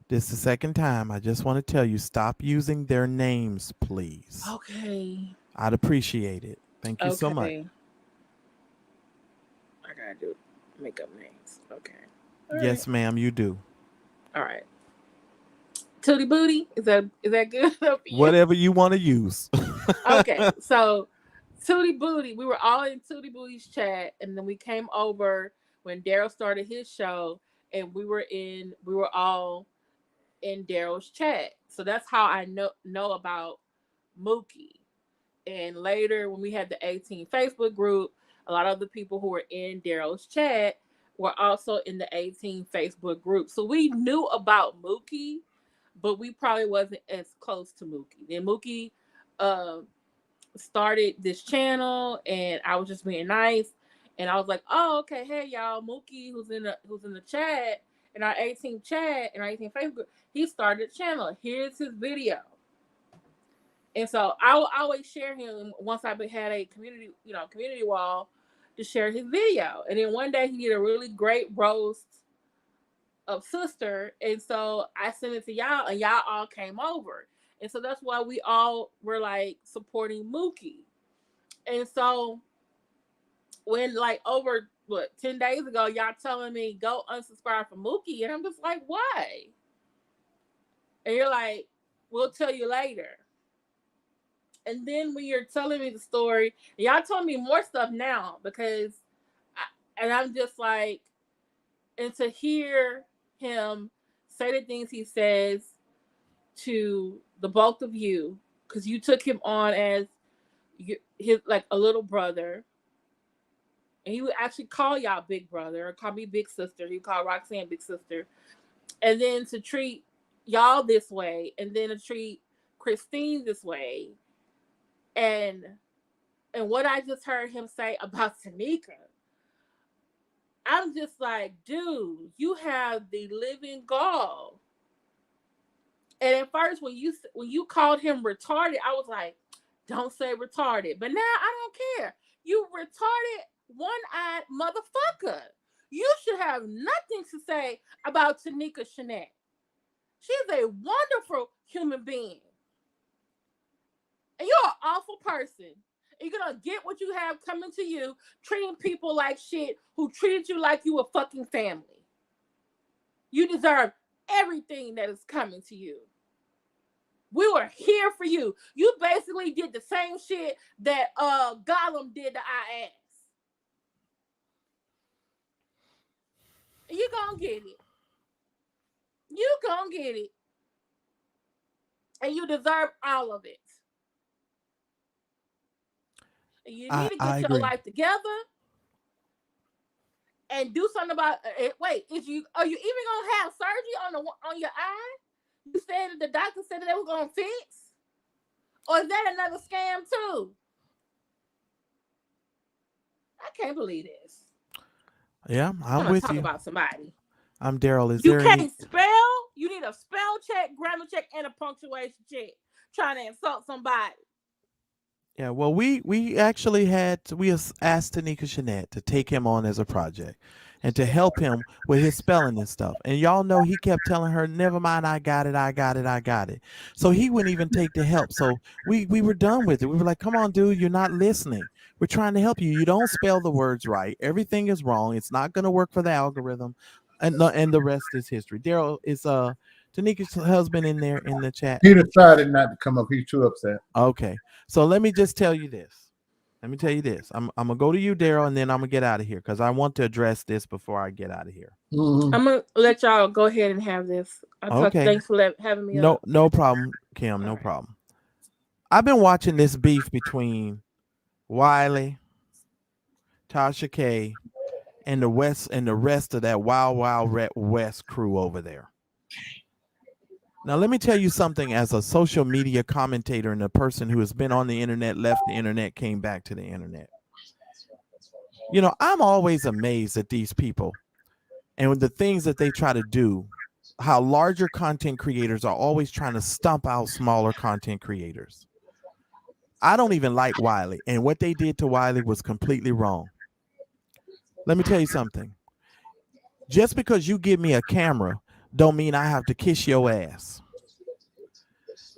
This is the second time. I just want to tell you, stop using their names, please. Okay. I'd appreciate it. Thank you so much. I gotta do make up names. Okay. Yes, ma'am, you do. All right. Tootie Booty, is that good? Whatever you want to use. Okay, so Tootie Booty, we were all in Tootie Booty's chat, and then we came over when Darryl started his show, and we were all in Darryl's chat. So that's how I know about Mookie. And later, when we had the 18 Facebook group, a lot of the people who were in Darryl's chat were also in the 18 Facebook group. So we knew about Mookie, but we probably wasn't as close to Mookie. Then Mookie started this channel, and I was just being nice, and I was like, "Oh, okay, hey y'all, Mookie, who's in the chat in our 18 chat in our 18 Facebook, he started a channel. Here's his video." And so I will always share him once I had a community wall to share his video. And then one day he did a really great roast of Sister, and so I sent it to y'all, and y'all all came over. And so that's why we all were like supporting Mookie. And so when like over 10 days ago, y'all telling me go unsubscribe from Mookie, and I'm just like, why? And you're like, we'll tell you later. And then when you're telling me the story, y'all told me more stuff now because, I'm just like, and to hear him say the things he says to the both of you, because you took him on as his like a little brother, and he would actually call y'all big brother or call me big sister. He would call Roxanne big sister, and then to treat y'all this way, and then to treat Christine this way, and what I just heard him say about Tanika, I'm just like, dude, you have the living gall. And at first, when you called him retarded, I was like, don't say retarded. But now I don't care. You retarded, one-eyed motherfucker. You should have nothing to say about Tanika Shanae. She's a wonderful human being. And you're an awful person. And you're going to get what you have coming to you, treating people like shit who treated you like you were fucking family. You deserve everything that is coming to you. We were here for you. You basically did the same shit that Gollum did to our ass. You gonna get it. You gonna get it. And you deserve all of it. And you need to I get your agree. life together and do something about it. Wait, are you even gonna have surgery on your eye? You said that the doctor said that they were gonna fix? Or is that another scam too? I can't believe this. Yeah, I'm gonna with talk you. about somebody. I'm Darryl. Is You there can't any? spell. You need a spell check, grammar check, and a punctuation check. Trying to insult somebody. Yeah, well, we actually asked Tanika Shanette to take him on as a project and to help him with his spelling and stuff. And y'all know he kept telling her, "Never mind, I got it, I got it, I got it." So he wouldn't even take the help. So we were done with it. We were like, "Come on, dude, you're not listening. We're trying to help you. You don't spell the words right. Everything is wrong. It's not going to work for the algorithm." And the rest is history. Darryl is Tanika's husband in there in the chat. He decided not to come up. He's too upset. Okay. So let me just tell you this. I'm gonna go to you, Darryl, and then I'm gonna get out of here because I want to address this before I get out of here. Mm-hmm. I'm gonna let y'all go ahead and have this. Okay. Thanks for having me. No problem, Kim. No problem. I've been watching this beef between Wiley, Tasha K, and the rest of that Wild West crew over there. Now, let me tell you something as a social media commentator and a person who has been on the internet, left the internet, came back to the internet. You know, I'm always amazed at these people and the things that they try to do, how larger content creators are always trying to stomp out smaller content creators. I don't even like Wiley, and what they did to Wiley was completely wrong. Let me tell you something. Just because you give me a camera don't mean I have to kiss your ass.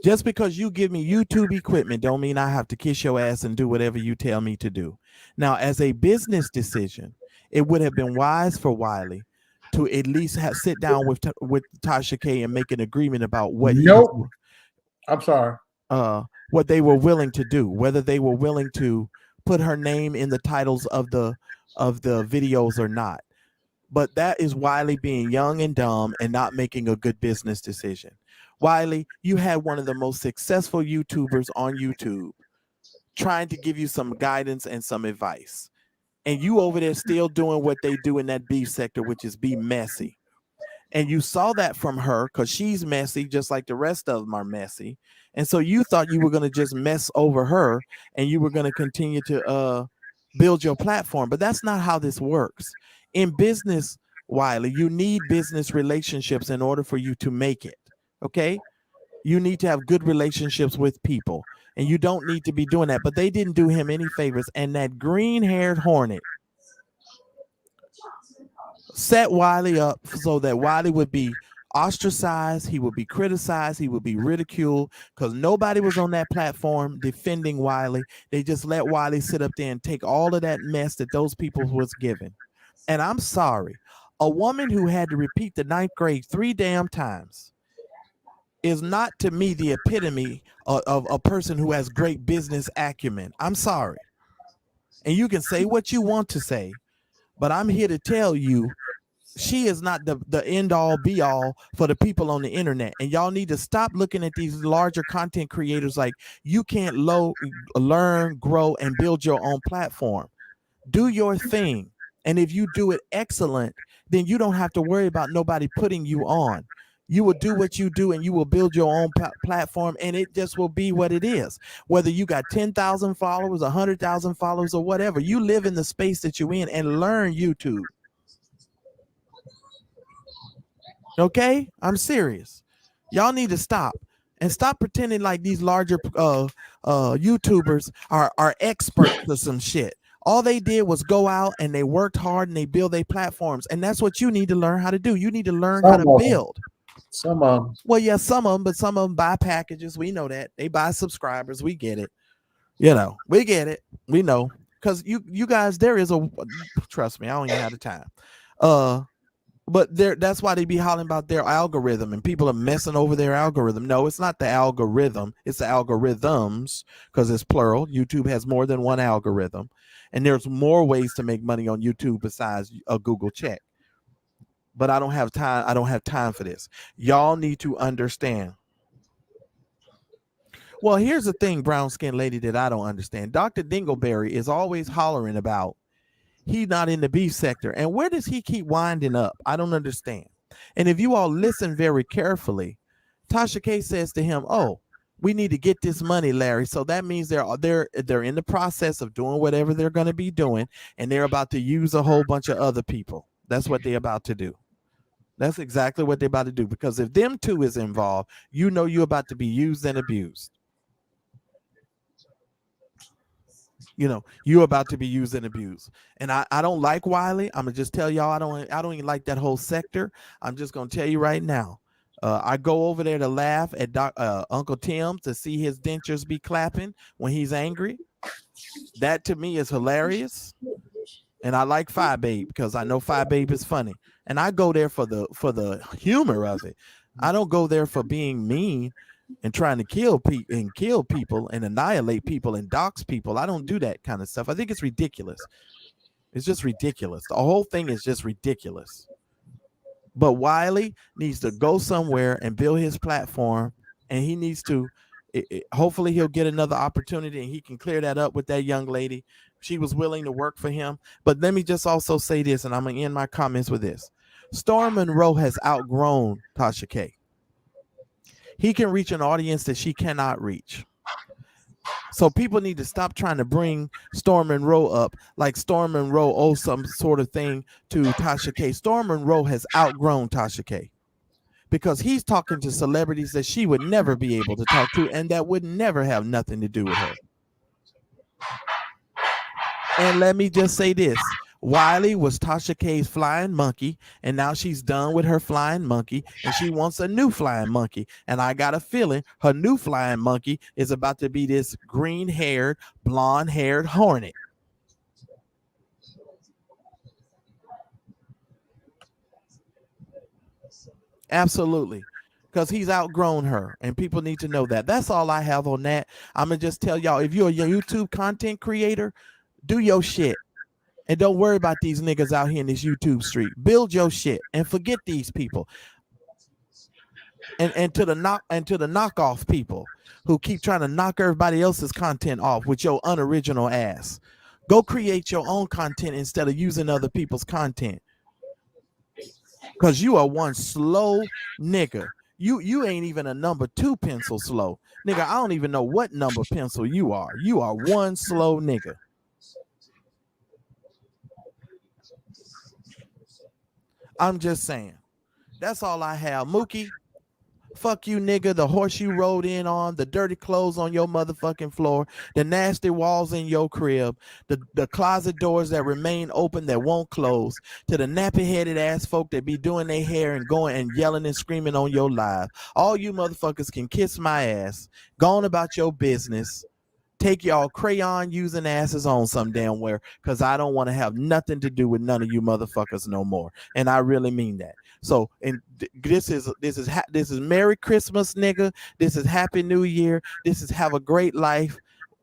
Just because you give me YouTube equipment don't mean I have to kiss your ass and do whatever you tell me to do. Now, as a business decision, it would have been wise for Wiley to at least sit down with Tasha K and make an agreement about what I'm sorry. What they were willing to do, whether they were willing to put her name in the titles of the videos or not. But that is Wiley being young and dumb and not making a good business decision. Wiley, you had one of the most successful YouTubers on YouTube trying to give you some guidance and some advice. And you over there still doing what they do in that beef sector, which is be messy. And you saw that from her because she's messy, just like the rest of them are messy. And so you thought you were going to just mess over her and you were going to continue to build your platform. But that's not how this works. In business, Wiley, you need business relationships in order for you to make it. Okay? You need to have good relationships with people. And you don't need to be doing that. But they didn't do him any favors. And that green-haired hornet set Wiley up so that Wiley would be ostracized, he would be criticized, he would be ridiculed because nobody was on that platform defending Wiley. They just let Wiley sit up there and take all of that mess that those people was given. And I'm sorry, a woman who had to repeat the 9th grade 3 damn times is not to me the epitome of a person who has great business acumen. I'm sorry. And you can say what you want to say, but I'm here to tell you she is not the end all be all for the people on the internet. And y'all need to stop looking at these larger content creators like you can't learn, grow, and build your own platform. Do your thing. And if you do it excellent, then you don't have to worry about nobody putting you on. You will do what you do and you will build your own platform and it just will be what it is. Whether you got 10,000 followers, 100,000 followers or whatever, you live in the space that you're in and learn YouTube. Okay? I'm serious. Y'all need to stop and stop pretending like these larger YouTubers are experts or some shit. All they did was go out and they worked hard and they build their platforms. And that's what you need to learn how to do. You need to learn how to build. Some of them. Well, yeah, some of them, but some of them buy packages. We know that. They buy subscribers. We get it. You know, we get it. We know. Because you guys, there is trust me, I don't even have the time. But that's why they be hollering about their algorithm and people are messing over their algorithm. No, it's not the algorithm. It's the algorithms because it's plural. YouTube has more than one algorithm. And there's more ways to make money on YouTube besides a Google check. but I don't have time. I don't have time for this. Y'all need to understand. Well, here's the thing, brown skinned lady, that I don't understand. Dr. Dingleberry is always hollering about he's not in the beef sector. And where does he keep winding up? I don't understand. And if you all listen very carefully, Tasha K says to him, "Oh, we need to get this money, Larry." So that means they're in the process of doing whatever they're going to be doing, and they're about to use a whole bunch of other people. That's what they're about to do. That's exactly what they're about to do. Because if them two is involved, you know you're about to be used and abused. You know, you're about to be used and abused. And I don't like Wiley. I'm gonna just tell y'all I don't even like that whole sector. I'm just gonna tell you right now. I go over there to laugh at Uncle Tim to see his dentures be clapping when he's angry. That to me is hilarious. And I like Fi Babe because I know Fi Babe is funny. And I go there for the humor of it. I don't go there for being mean and trying to kill people and annihilate people and dox people. I don't do that kind of stuff. I think it's ridiculous. It's just ridiculous. The whole thing is just ridiculous. But Wiley needs to go somewhere and build his platform, and he needs to hopefully he'll get another opportunity and he can clear that up with that young lady. She was willing to work for him. But let me just also say this, and I'm going to end my comments with this. Storm Monroe has outgrown Tasha K. He can reach an audience that she cannot reach. So people need to stop trying to bring Storm Monroe up like Storm Monroe owes some sort of thing to Tasha K. Storm Monroe has outgrown Tasha K because he's talking to celebrities that she would never be able to talk to and that would never have nothing to do with her. And let me just say this. Wiley was Tasha K's flying monkey, and now she's done with her flying monkey, and she wants a new flying monkey. And I got a feeling her new flying monkey is about to be this green-haired, blonde-haired hornet. Absolutely. Because he's outgrown her, and people need to know that. That's all I have on that. I'm going to just tell y'all, if you're a YouTube content creator, do your shit. And don't worry about these niggas out here in this YouTube street. Build your shit and forget these people. And to the knockoff people who keep trying to knock everybody else's content off with your unoriginal ass. Go create your own content instead of using other people's content. Because you are one slow nigga. You ain't even a number 2 pencil slow. Nigga, I don't even know what number pencil you are. You are one slow nigga. I'm just saying. That's all I have. Mookie, fuck you, nigga. The horse you rode in on, the dirty clothes on your motherfucking floor, the nasty walls in your crib, the closet doors that remain open that won't close, to the nappy-headed ass folk that be doing their hair and going and yelling and screaming on your live. All you motherfuckers can kiss my ass. Go on about your business. Take y'all crayon using asses on some damn where, because I don't want to have nothing to do with none of you motherfuckers no more. And I really mean that. So, and this is Merry Christmas, nigga. This is Happy New Year. This is have a great life.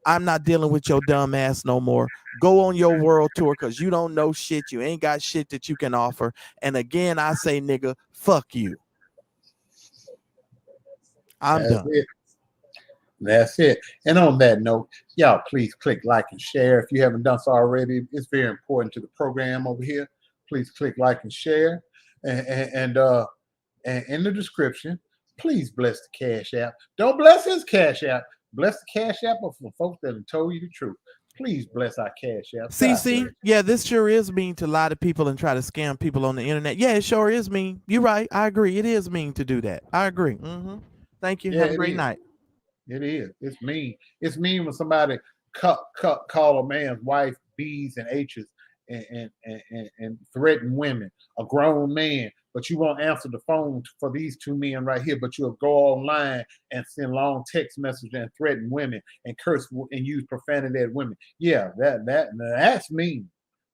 I'm not dealing with your dumb ass no more. Go on your world tour because you don't know shit. You ain't got shit that you can offer. And again, I say, nigga, fuck you. I'm done. That's it. And on that note, y'all please click like and share if you haven't done so already. It's very important to the program over here. Please click like and share. And in the description, please bless the Cash App. Don't bless his Cash App. Bless the Cash App for folks that have told you the truth. Please bless our Cash App. See, yeah, this sure is mean to lie to people and try to scam people on the internet. Yeah, it sure is mean. You're right. I agree. It is mean to do that. I agree. Thank you. Yeah, have a great night. It is. It's mean. It's mean when somebody call a man's wife B's and H's and threaten women, a grown man, but you won't answer the phone for these two men right here, but you'll go online and send long text messages and threaten women and curse and use profanity at women. Yeah, that's mean.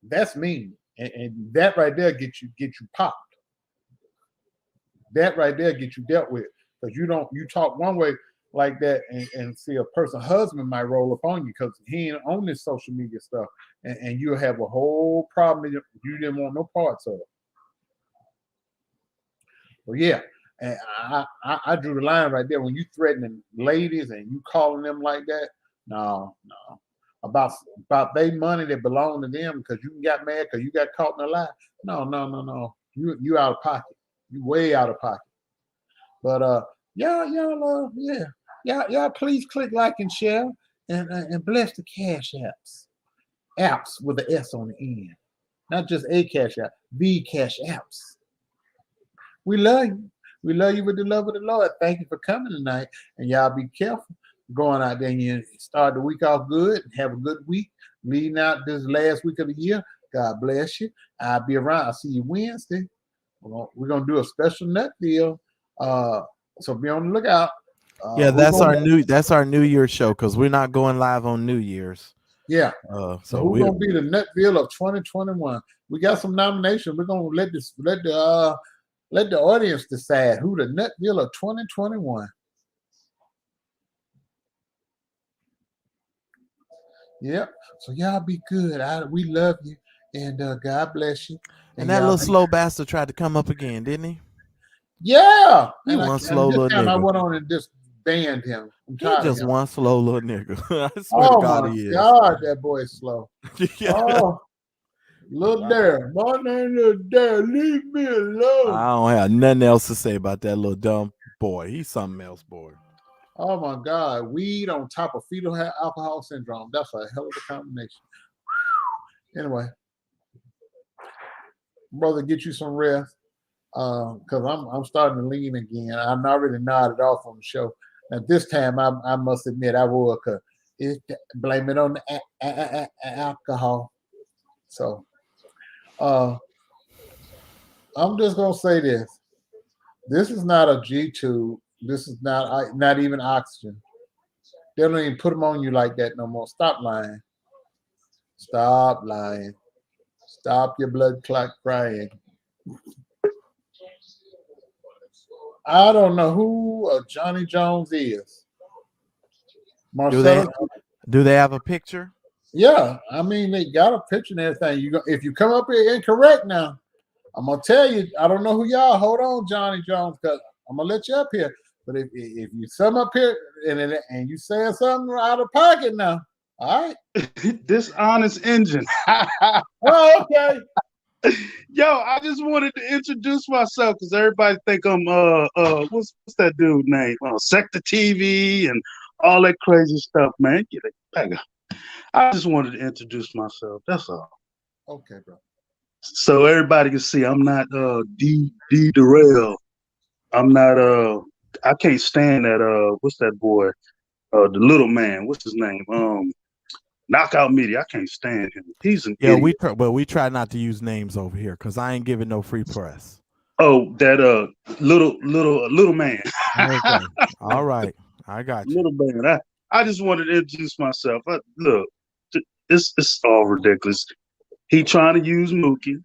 That's mean. And that right there get you popped. That right there get you dealt with. Because you talk one way like that and see a person husband might roll up on you because he ain't on this social media stuff and you'll have a whole problem you didn't want no parts of. Well, yeah. And I drew the line right there. When you threatening ladies and you calling them like that, no. About their money that belong to them because you got mad because you got caught in a lie. No. You out of pocket. You way out of pocket. But y'all please click like and share and bless the Cash Apps. Apps with the S on the end. Not just a Cash App, the Cash Apps. We love you. We love you with the love of the Lord. Thank you for coming tonight. And y'all be careful going out there and you start the week off good and have a good week. Leading out this last week of the year. God bless you. I'll be around. I'll see you Wednesday. We're gonna do a special nut deal. So be on the lookout. Yeah, that's our New Year's show because we're not going live on New Year's. Yeah. So who's gonna be the nut deal of 2021? We got some nominations. We're gonna let the audience decide who the nut deal of 2021. Yep. So y'all be good. We love you, and God bless you. And that little slow bastard tried to come up again, didn't he? Yeah. He one slow little nigga. I went on and just banned him. He just one slow little nigga. I swear to God, he is. God, that boy is slow. Yeah. Oh, little Darryl. My name is Darryl. Leave me alone. I don't have nothing else to say about that little dumb boy. He's something else, boy. Oh my God, weed on top of fetal alcohol syndrome. That's a hell of a combination. Anyway, brother, get you some rest. Because I'm starting to lean again. I'm already nodded off on the show. At this time, I must admit I will blame it on the alcohol. So, I'm just gonna say this: this is not a G-tube. This is not even oxygen. They don't even put them on you like that no more. Stop lying. Stop lying. Stop your blood clot crying. I don't know who Johnny Jones is. Marcelus. Do they have a picture? Yeah, I mean they got a picture and everything. If you come up here incorrect now, I'm gonna tell you. I don't know who y'all. Hold on, Johnny Jones, because I'm gonna let you up here. But if you sum up here and you saying something out of pocket now, all right. Dishonest engine. Oh, okay. Yo, I just wanted to introduce myself because everybody think I'm what's that dude name? Sector TV and all that crazy stuff, man. Get it back up. I just wanted to introduce myself. That's all. Okay, bro. So everybody can see I'm not D Darryl. I'm not I can't stand that what's that boy? The little man. What's his name? Knockout Media. I can't stand him. He's an idiot. we try not to use names over here because I ain't giving no free press. Oh, that little man. Okay. All right. I got you. Little man. I just wanted to introduce myself. Look, it's all ridiculous. He trying to use Mookie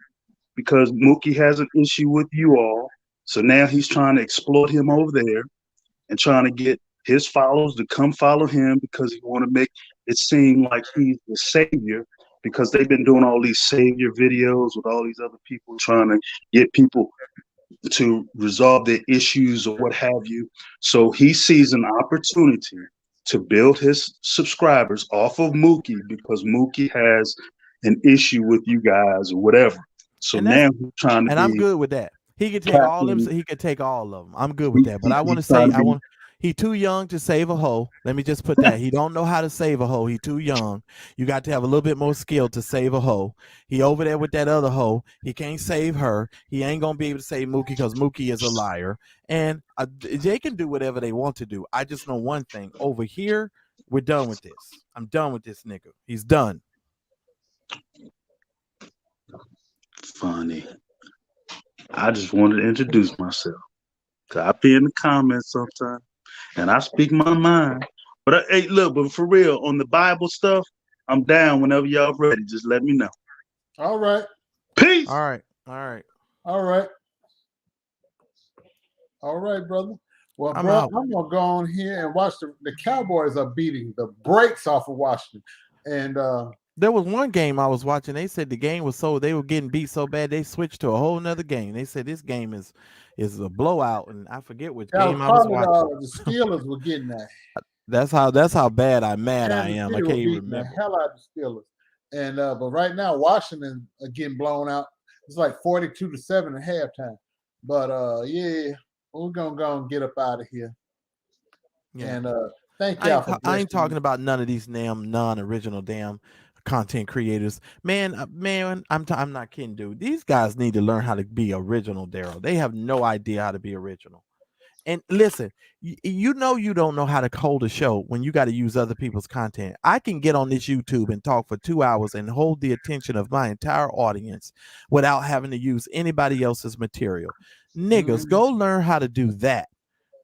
because Mookie has an issue with you all. So now he's trying to exploit him over there and trying to get his followers to come follow him because he want to make it seem like he's the savior because they've been doing all these savior videos with all these other people trying to get people to resolve their issues or what have you. So he sees an opportunity to build his subscribers off of Mookie because Mookie has an issue with you guys or whatever. So now he's trying to I'm good with that. He could take all them. He could take all of them. I'm good with that. But I want to say, he too young to save a hoe. Let me just put that. He don't know how to save a hoe. He too young. You got to have a little bit more skill to save a hoe. He over there with that other hoe. He can't save her. He ain't gonna be able to save Mookie because Mookie is a liar. And they can do whatever they want to do. I just know one thing. Over here, we're done with this. I'm done with this nigga. He's done. Funny. I just wanted to introduce myself. I be in the comments sometimes, and I speak my mind. But hey, look, but for real, on the Bible stuff, I'm down whenever y'all ready. Just let me know. All right. Peace. All right. All right. All right. All right, brother. Well, I'm gonna go on here and watch the Cowboys are beating the brakes off of Washington. And There was one game I was watching. They said the game was they were getting beat so bad they switched to a whole nother game. They said this game is a blowout, and I forget which That was game I was probably watching. the Steelers were getting that. That's how bad I Kansas am. I City can't were even beating the remember. hell out of the Steelers. And but right now Washington are getting blown out. It's like 42-7 at halftime. But yeah, we're gonna go and get up out of here. Yeah. And thank y'all for I ain't blessing me. talking about none of these damn non-original damn content creators. Man, I'm not kidding, dude. These guys need to learn how to be original, Darryl. They have no idea how to be original. And listen, you know you don't know how to hold a show when you got to use other people's content. I can get on this YouTube and talk for 2 hours and hold the attention of my entire audience without having to use anybody else's material. Niggas, go learn how to do that.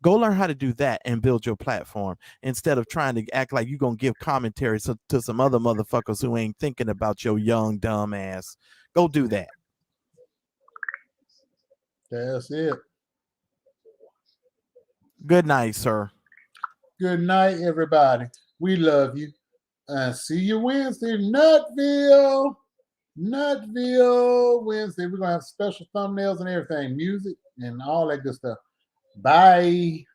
Go learn how to do that and build your platform instead of trying to act like you're going to give commentary to some other motherfuckers who ain't thinking about your young, dumb ass. Go do that. That's it. Good night, sir. Good night, everybody. We love you. See you Wednesday, Nutville. Wednesday. We're going to have special thumbnails and everything, music and all that good stuff. Bye.